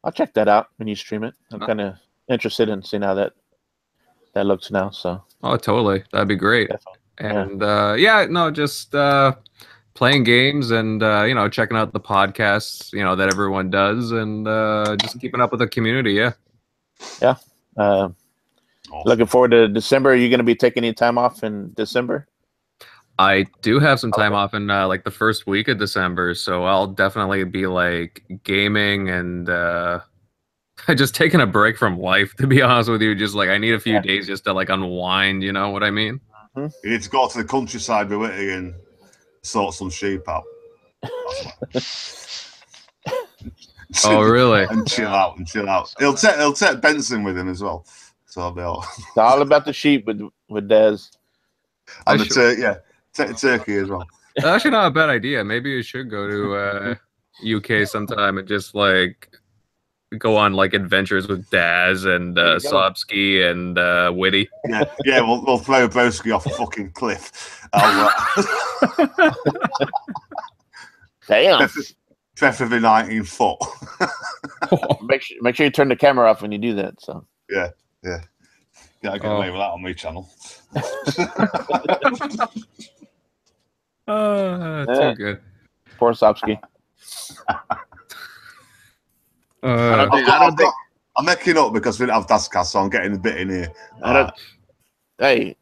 I'll check that out when you stream it. I'm kind of interested in seeing how that looks now. So totally, that'd be great. Definitely. And just playing games and checking out the podcasts that everyone does, and just keeping up with the community. Yeah. Awesome. Looking forward to December. Are you going to be taking any time off in December? I do have some time off in like the first week of December, so I'll definitely be like gaming and just taking a break from life, to be honest with you. Just like I need a few days just to like unwind, you know what I mean? You need to go to the countryside with Witty and sort some sheep out. Oh, really? And chill out. He'll take Benson with him as well. So I'll be all. It's all about the sheep with Daz. And take the turkey as well. That's actually not a bad idea. Maybe you should go to UK sometime and just like go on like adventures with Daz and SuPrcooPR and Witty. Yeah, we'll throw Broski off a fucking cliff. Damn. Preferably 19 foot. Make sure you turn the camera off when you do that. So yeah. I get away with that on my channel. Too good. Poor SuPrcooPR. I'm making up because we didn't have DazCast, so I'm getting a bit in here. Hey,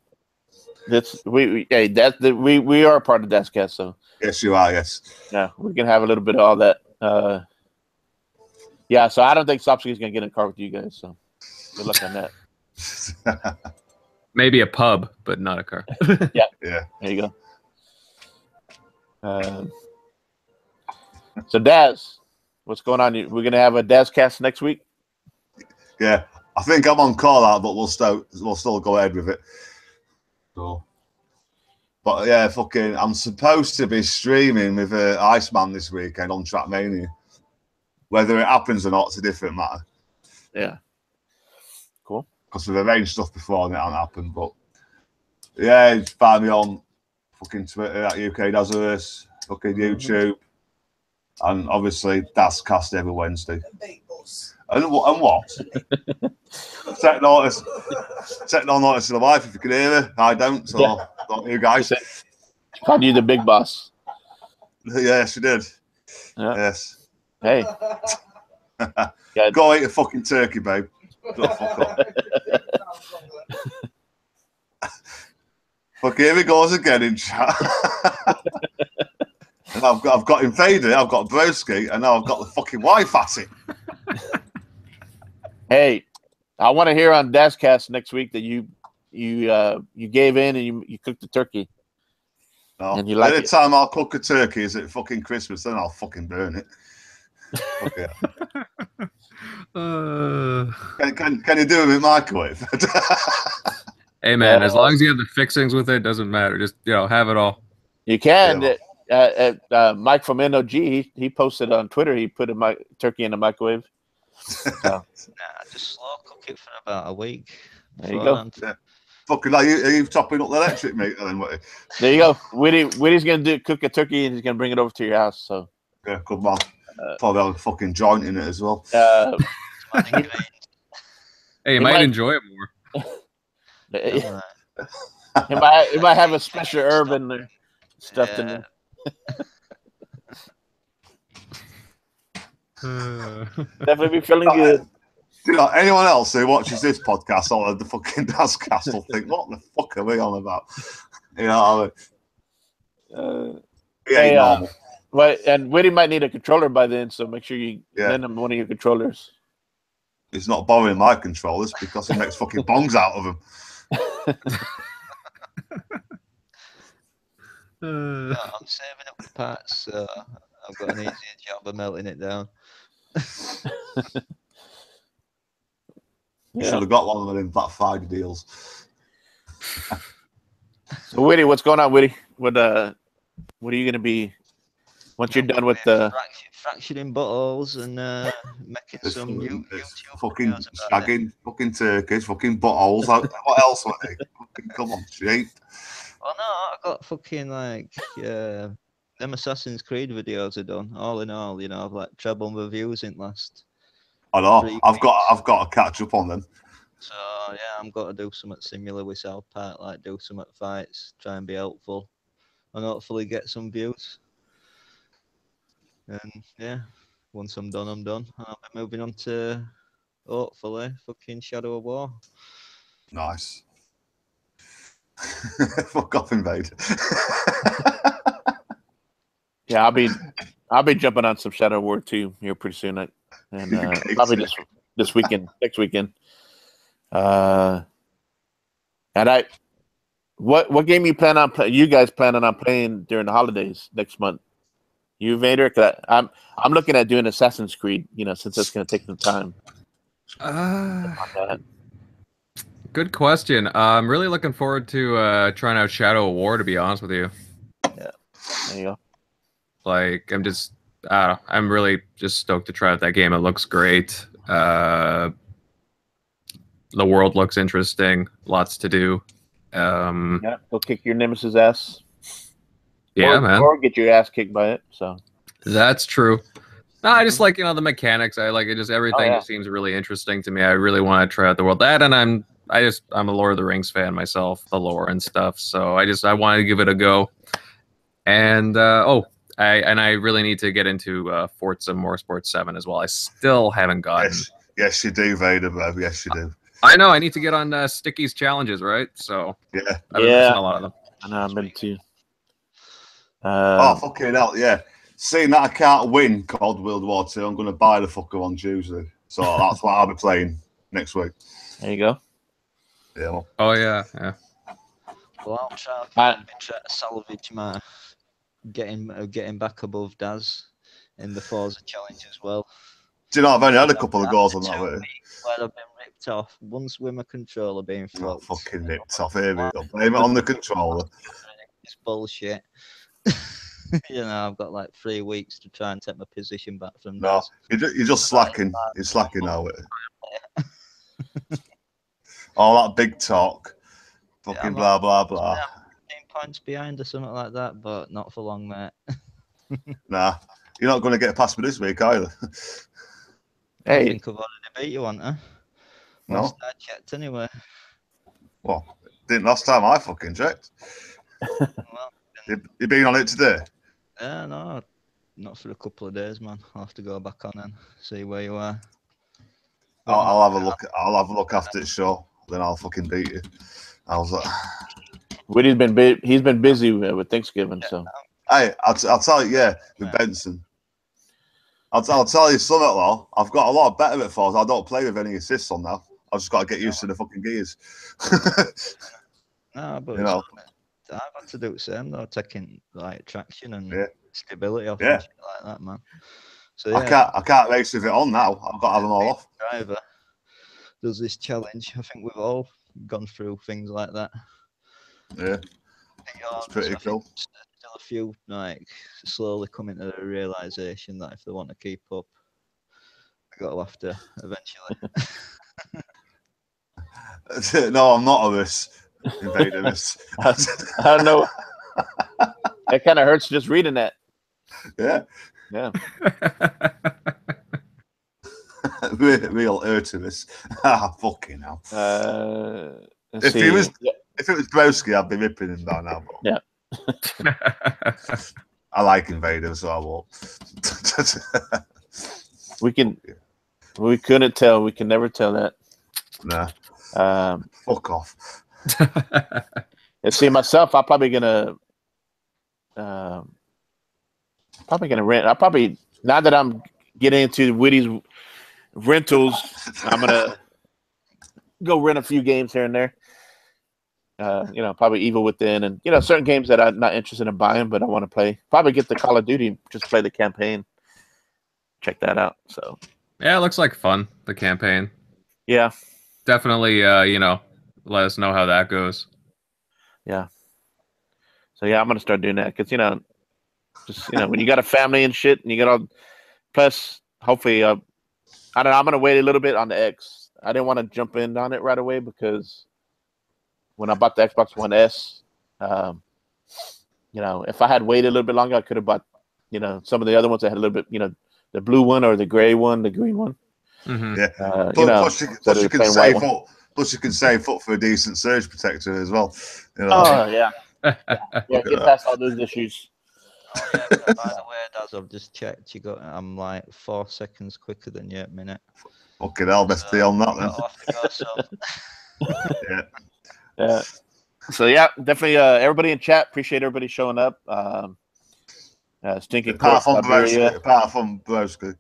we are part of DazCast, so Yes, you are. Yes. yeah, we can have a little bit of all that. Yeah, so I don't think Sopsky's gonna get in a car with you guys. So good luck on that. Maybe a pub, but not a car. Yeah. Yeah. There you go. So Daz, what's going on? We're gonna have a DazCast next week. Yeah, I think I'm on call out, but we'll still go ahead with it. So, but yeah, fucking, I'm supposed to be streaming with Iceman this weekend on Trackmania. Whether it happens or not, it's a different matter. Yeah. Cool. Because we've arranged stuff before and it hasn't happened. But yeah, just find me on fucking Twitter at UK Dazverse, fucking YouTube, and obviously DazCast every Wednesday. And what? Take notice of the wife if you can hear her. I don't, so don't you guys. She called you the big boss. Yeah, she did. Yeah. Yes. Hey. Go eat a fucking turkey, babe. Go fuck off. Fuck, here he goes again in chat. And I've got Invader, I've got Broski, and now I've got the fucking wife at it. Hey, I want to hear on DazCast next week that you gave in and you cooked the turkey. No. And you like it. Anytime I'll cook a turkey is at fucking Christmas, then I'll fucking burn it. Okay. Can you do it in microwave? Hey man, as long as you have the fixings with it, doesn't matter. Just have it all. You can. Yeah. Mike from NOG, he posted on Twitter. He put a turkey in the microwave. So. Nah, just slow cook it for about a week. There you go. Yeah. Fucking, are you topping up the electric meter then? What? There you go. Witty's gonna cook a turkey and he's gonna bring it over to your house. So yeah, good man. Probably have a fucking joint in it as well. Hey, you might enjoy it more. It might have a special herb in there, stuffed in there. Definitely be feeling good. You know, anyone else who watches this podcast or the fucking DazCast will think, what the fuck are we on about? You know what I mean? Hey, well, and Witty might need a controller by then, so make sure you lend him one of your controllers. He's not borrowing my controllers because he makes fucking bongs out of them. No, I'm saving up the parts, so I've got an easier job of melting it down. You should have got one of them in Black Friday deals. So Witty, what's going on, Witty? What are you gonna be once you're done with the fracturing buttholes and making some YouTube fucking videos about shagging, fucking turkeys, fucking buttholes. What else would they? Fucking come on, cheap. Oh no, I got fucking like them Assassin's Creed videos are done. All in all, I've like treble my views in last. I know. I've got to catch up on them. So yeah, I'm going to do something similar with South Park, like do some fights, try and be helpful, and hopefully get some views. And yeah, once I'm done, I'm done. I'll be moving on to hopefully fucking Shadow of War. Nice. Fuck off, Invade. Yeah, I'll be jumping on some Shadow of War 2 here pretty soon, and probably this weekend, next weekend. And what game you plan on you guys planning on playing during the holidays next month? You, Vader? I'm looking at doing Assassin's Creed, since that's going to take some time. Good question. I'm really looking forward to trying out Shadow of War, to be honest with you. Yeah, there you go. Like, I'm really just stoked to try out that game. It looks great. The world looks interesting. Lots to do. Yeah, go kick your nemesis ass. Yeah, man. Or get your ass kicked by it. So that's true. No, I just like the mechanics. I like it. Just everything just seems really interesting to me. I really want to try out the world. That, and I'm a Lord of the Rings fan myself, the lore and stuff. So I wanted to give it a go. And I really need to get into Forza Motorsport 7 as well. I still haven't gotten. Yes, you do, Vader, bro. Yes, you do. I know. I need to get on Sticky's challenges, right? So Yeah. I've been missing a lot of them. I know. I've been too. Oh, fucking hell, yeah. Seeing that I can't win COD World War II, I'm going to buy the fucker on Tuesday. So that's what I'll be playing next week. There you go. Yeah. Well, Oh yeah, yeah. Well, I'll try to salvage my getting back above Daz in the Forza challenge as well. do you know, I've only had a couple of goals on that way. Where I've been ripped off. Once with my controller being Oh, fucked. fucking nipped off. Here we go. Blame it on the controller. It's bullshit. You know, I've got like 3 weeks to try and take my position back from No, Daz. you're just slacking. You're slacking now. All that big talk. Fucking blah, blah, blah. 15 points behind or something like that, but not for long, mate. Nah, you're not going to get past me this week either. I Hey, think I've already beat you on, huh? No. Last I checked anyway. Well, didn't last time I fucking checked. Well, You been on it today? yeah, no, not for a couple of days, man. I'll have to go back on and see where you are. I'll have a look. I'll have a look after the show. Then I'll fucking beat you. I was like, Witty's been he's been busy with Thanksgiving, so hey, I'll tell you, yeah, with Benson. I'll tell you something, though. I've got a lot better at Forza. I don't play with any assists on now. I've just got to get used to the fucking gears. No, but You know. I've had to do the same though, taking like traction and Yeah. stability off Yeah. and shit like that, man. So yeah, I can't race with it on now. I've got to have them all off. driver does this challenge. I think we've all gone through things like that. Yeah, it's pretty cool. Still a few like slowly coming to the realization that if they want to keep up, they got to have to eventually. No, I'm not a this. Invader this. I don't know. That kind of hurts just reading that. Yeah. Yeah. Real Artemis. Ah, fucking hell. If it was Browski, I'd be ripping him down now. But Yeah. I like Invader, so I won't. We couldn't tell. We can never tell that. Nah. Fuck off. And see, myself, I'm probably gonna rent. I probably, now that I'm getting into Witty's rentals, I'm gonna go rent a few games here and there. You know, probably Evil Within, and you know, certain games that I'm not interested in buying, but I want to play. Probably get the Call of Duty, just play the campaign. Check that out. So Yeah, it looks like fun. The campaign. yeah, Definitely. You know, let us know how that goes. yeah. So yeah, I'm gonna start doing that because you know, just when you got a family and shit, and you got all. Plus, hopefully, I don't know. I'm gonna wait a little bit on the X. I didn't want to jump in on it right away because when I bought the Xbox One S, you know, if I had waited a little bit longer, I could have bought, you know, some of the other ones that had a little bit, you know, the blue one or the gray one, the green one. Mm-hmm. Yeah. You know, plus you can save up. Plus you can save up for a decent surge protector as well. You know? Oh yeah, yeah. Get past all those issues. Oh, yeah, but by the way, Daz, I've just checked. I'm like 4 seconds quicker than you at a minute. Okay, I'll best be on that then. I'll have to go, so. Yeah. Yeah. So yeah, definitely. Everybody in chat, appreciate everybody showing up. Stinking Apart Court, from Broski.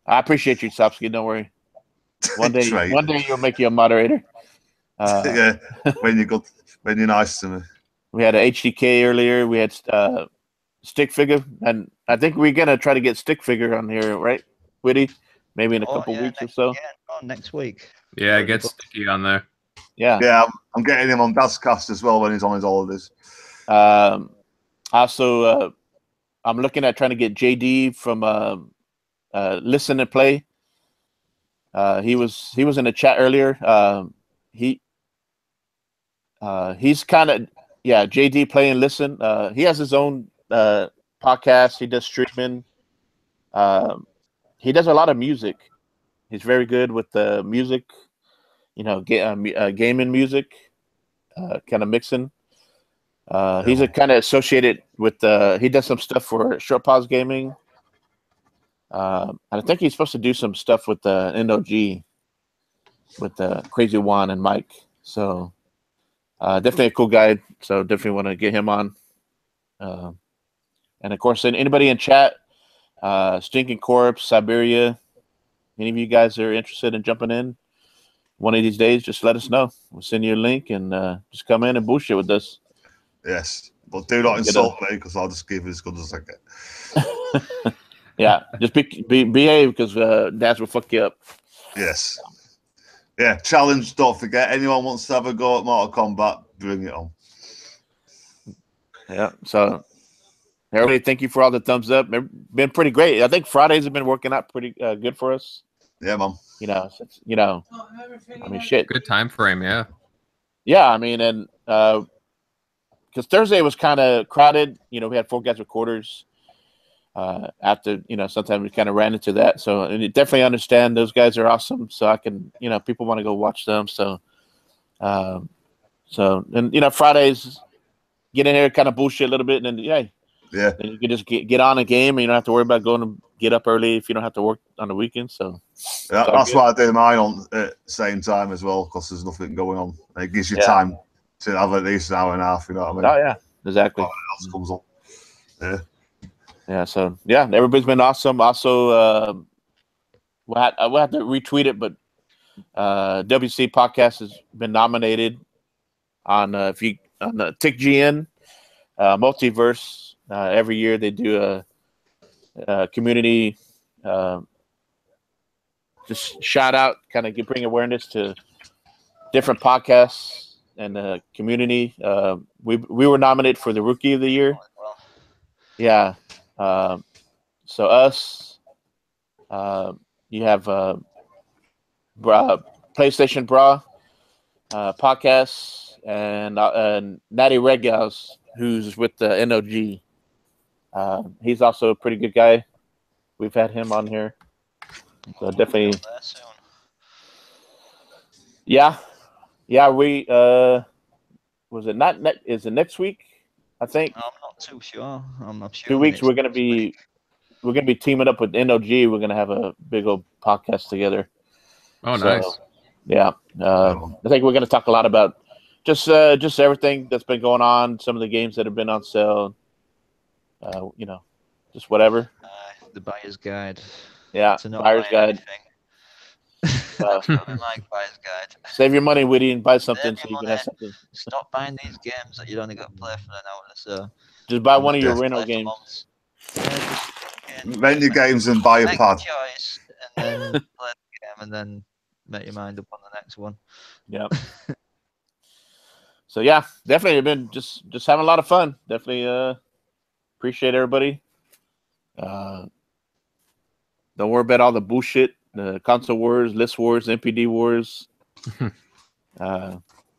I appreciate you, Sapsky. Don't worry. One day you'll make you a moderator. Yeah, when you're nice to me. We had a HDK earlier. We had Stick Figure, and I think we're gonna try to get Stick Figure on here, right, Witty? Maybe in a couple weeks or so. Yeah, next week. Yeah, get Sticky on there. Yeah. I'm getting him on DazCast as well when he's on his holidays. Also, I'm looking at trying to get JD from Listen and Play. He was in the chat earlier. He's kind of JD Play and Listen. He has his own podcast. He does streaming. He does a lot of music. He's very good with the music. You know, gaming music, kind of mixing. He's a kind of associated with he does some stuff for Short Pause Gaming. And I think he's supposed to do some stuff with the NOG. with Crazy Juan and Mike. So definitely a cool guy. So definitely want to get him on. And of course, anybody in chat, Stinking Corpse, Siberia, any of you guys are interested in jumping in one of these days, just let us know. We'll send you a link and just come in and bullshit with us. Yes, but do not insult me because I'll just give it as good as I get. Yeah, just behave because Daz will fuck you up. Yes. Yeah, challenge, don't forget. Anyone wants to have a go at Mortal Kombat, bring it on. Yeah, so everybody, thank you for all the thumbs up. It's been pretty great. I think Fridays have been working out pretty good for us. Yeah, man. I mean, shit. Good time frame, yeah. Yeah, I mean, and because Thursday was kind of crowded. We had 4 guys with quarters. After, sometimes we kind of ran into that. So, and you definitely understand those guys are awesome. So I can, people want to go watch them. So, and Fridays, get in here, kind of bullshit a little bit, and then then you can just get on a game, and you don't have to worry about going to get up early if you don't have to work on the weekend. So yeah, that's why I do mine on at the same time as well, because there's nothing going on. And it gives you time to have at least an hour and a half. You know what I mean? Oh yeah, exactly. Else comes on. Yeah. Yeah. So yeah, everybody's been awesome. Also, we'll have to retweet it, but W.F.C podcast has been nominated on the TICGN Multiverse. Every year they do a community just shout out, kind of bring awareness to different podcasts and the community. We were nominated for the Rookie of the Year. Yeah. So us, you have PlayStation Bra podcast, and Natty Regals, who's with the NOG. He's also a pretty good guy. We've had him on here. So definitely. Yeah. We was it not is it next week? I think. I'm not too sure. I'm sure 2 weeks we're gonna be teaming up with NOG. We're gonna have a big old podcast together. Oh, nice. Yeah. I think we're gonna talk a lot about just everything that's been going on, some of the games that have been on sale. Just whatever. The buyer's guide. Yeah, buyer's guide. Like buyer's guide. Save your money, Witty, and buy something so you can have something. Stop buying these games that you only got to play for an hour. So just buy one of your rental games. Rent your games and buy a pad. Choice, and then play the game, and then make your mind up on the next one. Yeah. So yeah, definitely been just having a lot of fun. Definitely appreciate everybody. Don't worry about all the bullshit, the console wars, list wars, NPD wars.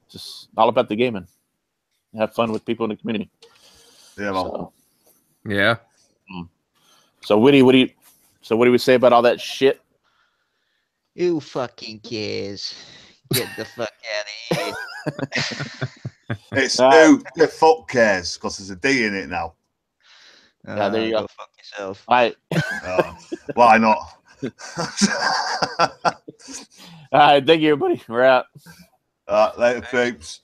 Just all about the gaming. Have fun with people in the community. Yeah, man. Yeah. So Witty, what do we say about all that shit? Who fucking cares? Get the fuck out of here. It's who the fuck cares, because there's a D in it now. Yeah, there you go. Fuck yourself. All right. Why not? All right, thank you, everybody. We're out. Later, peeps.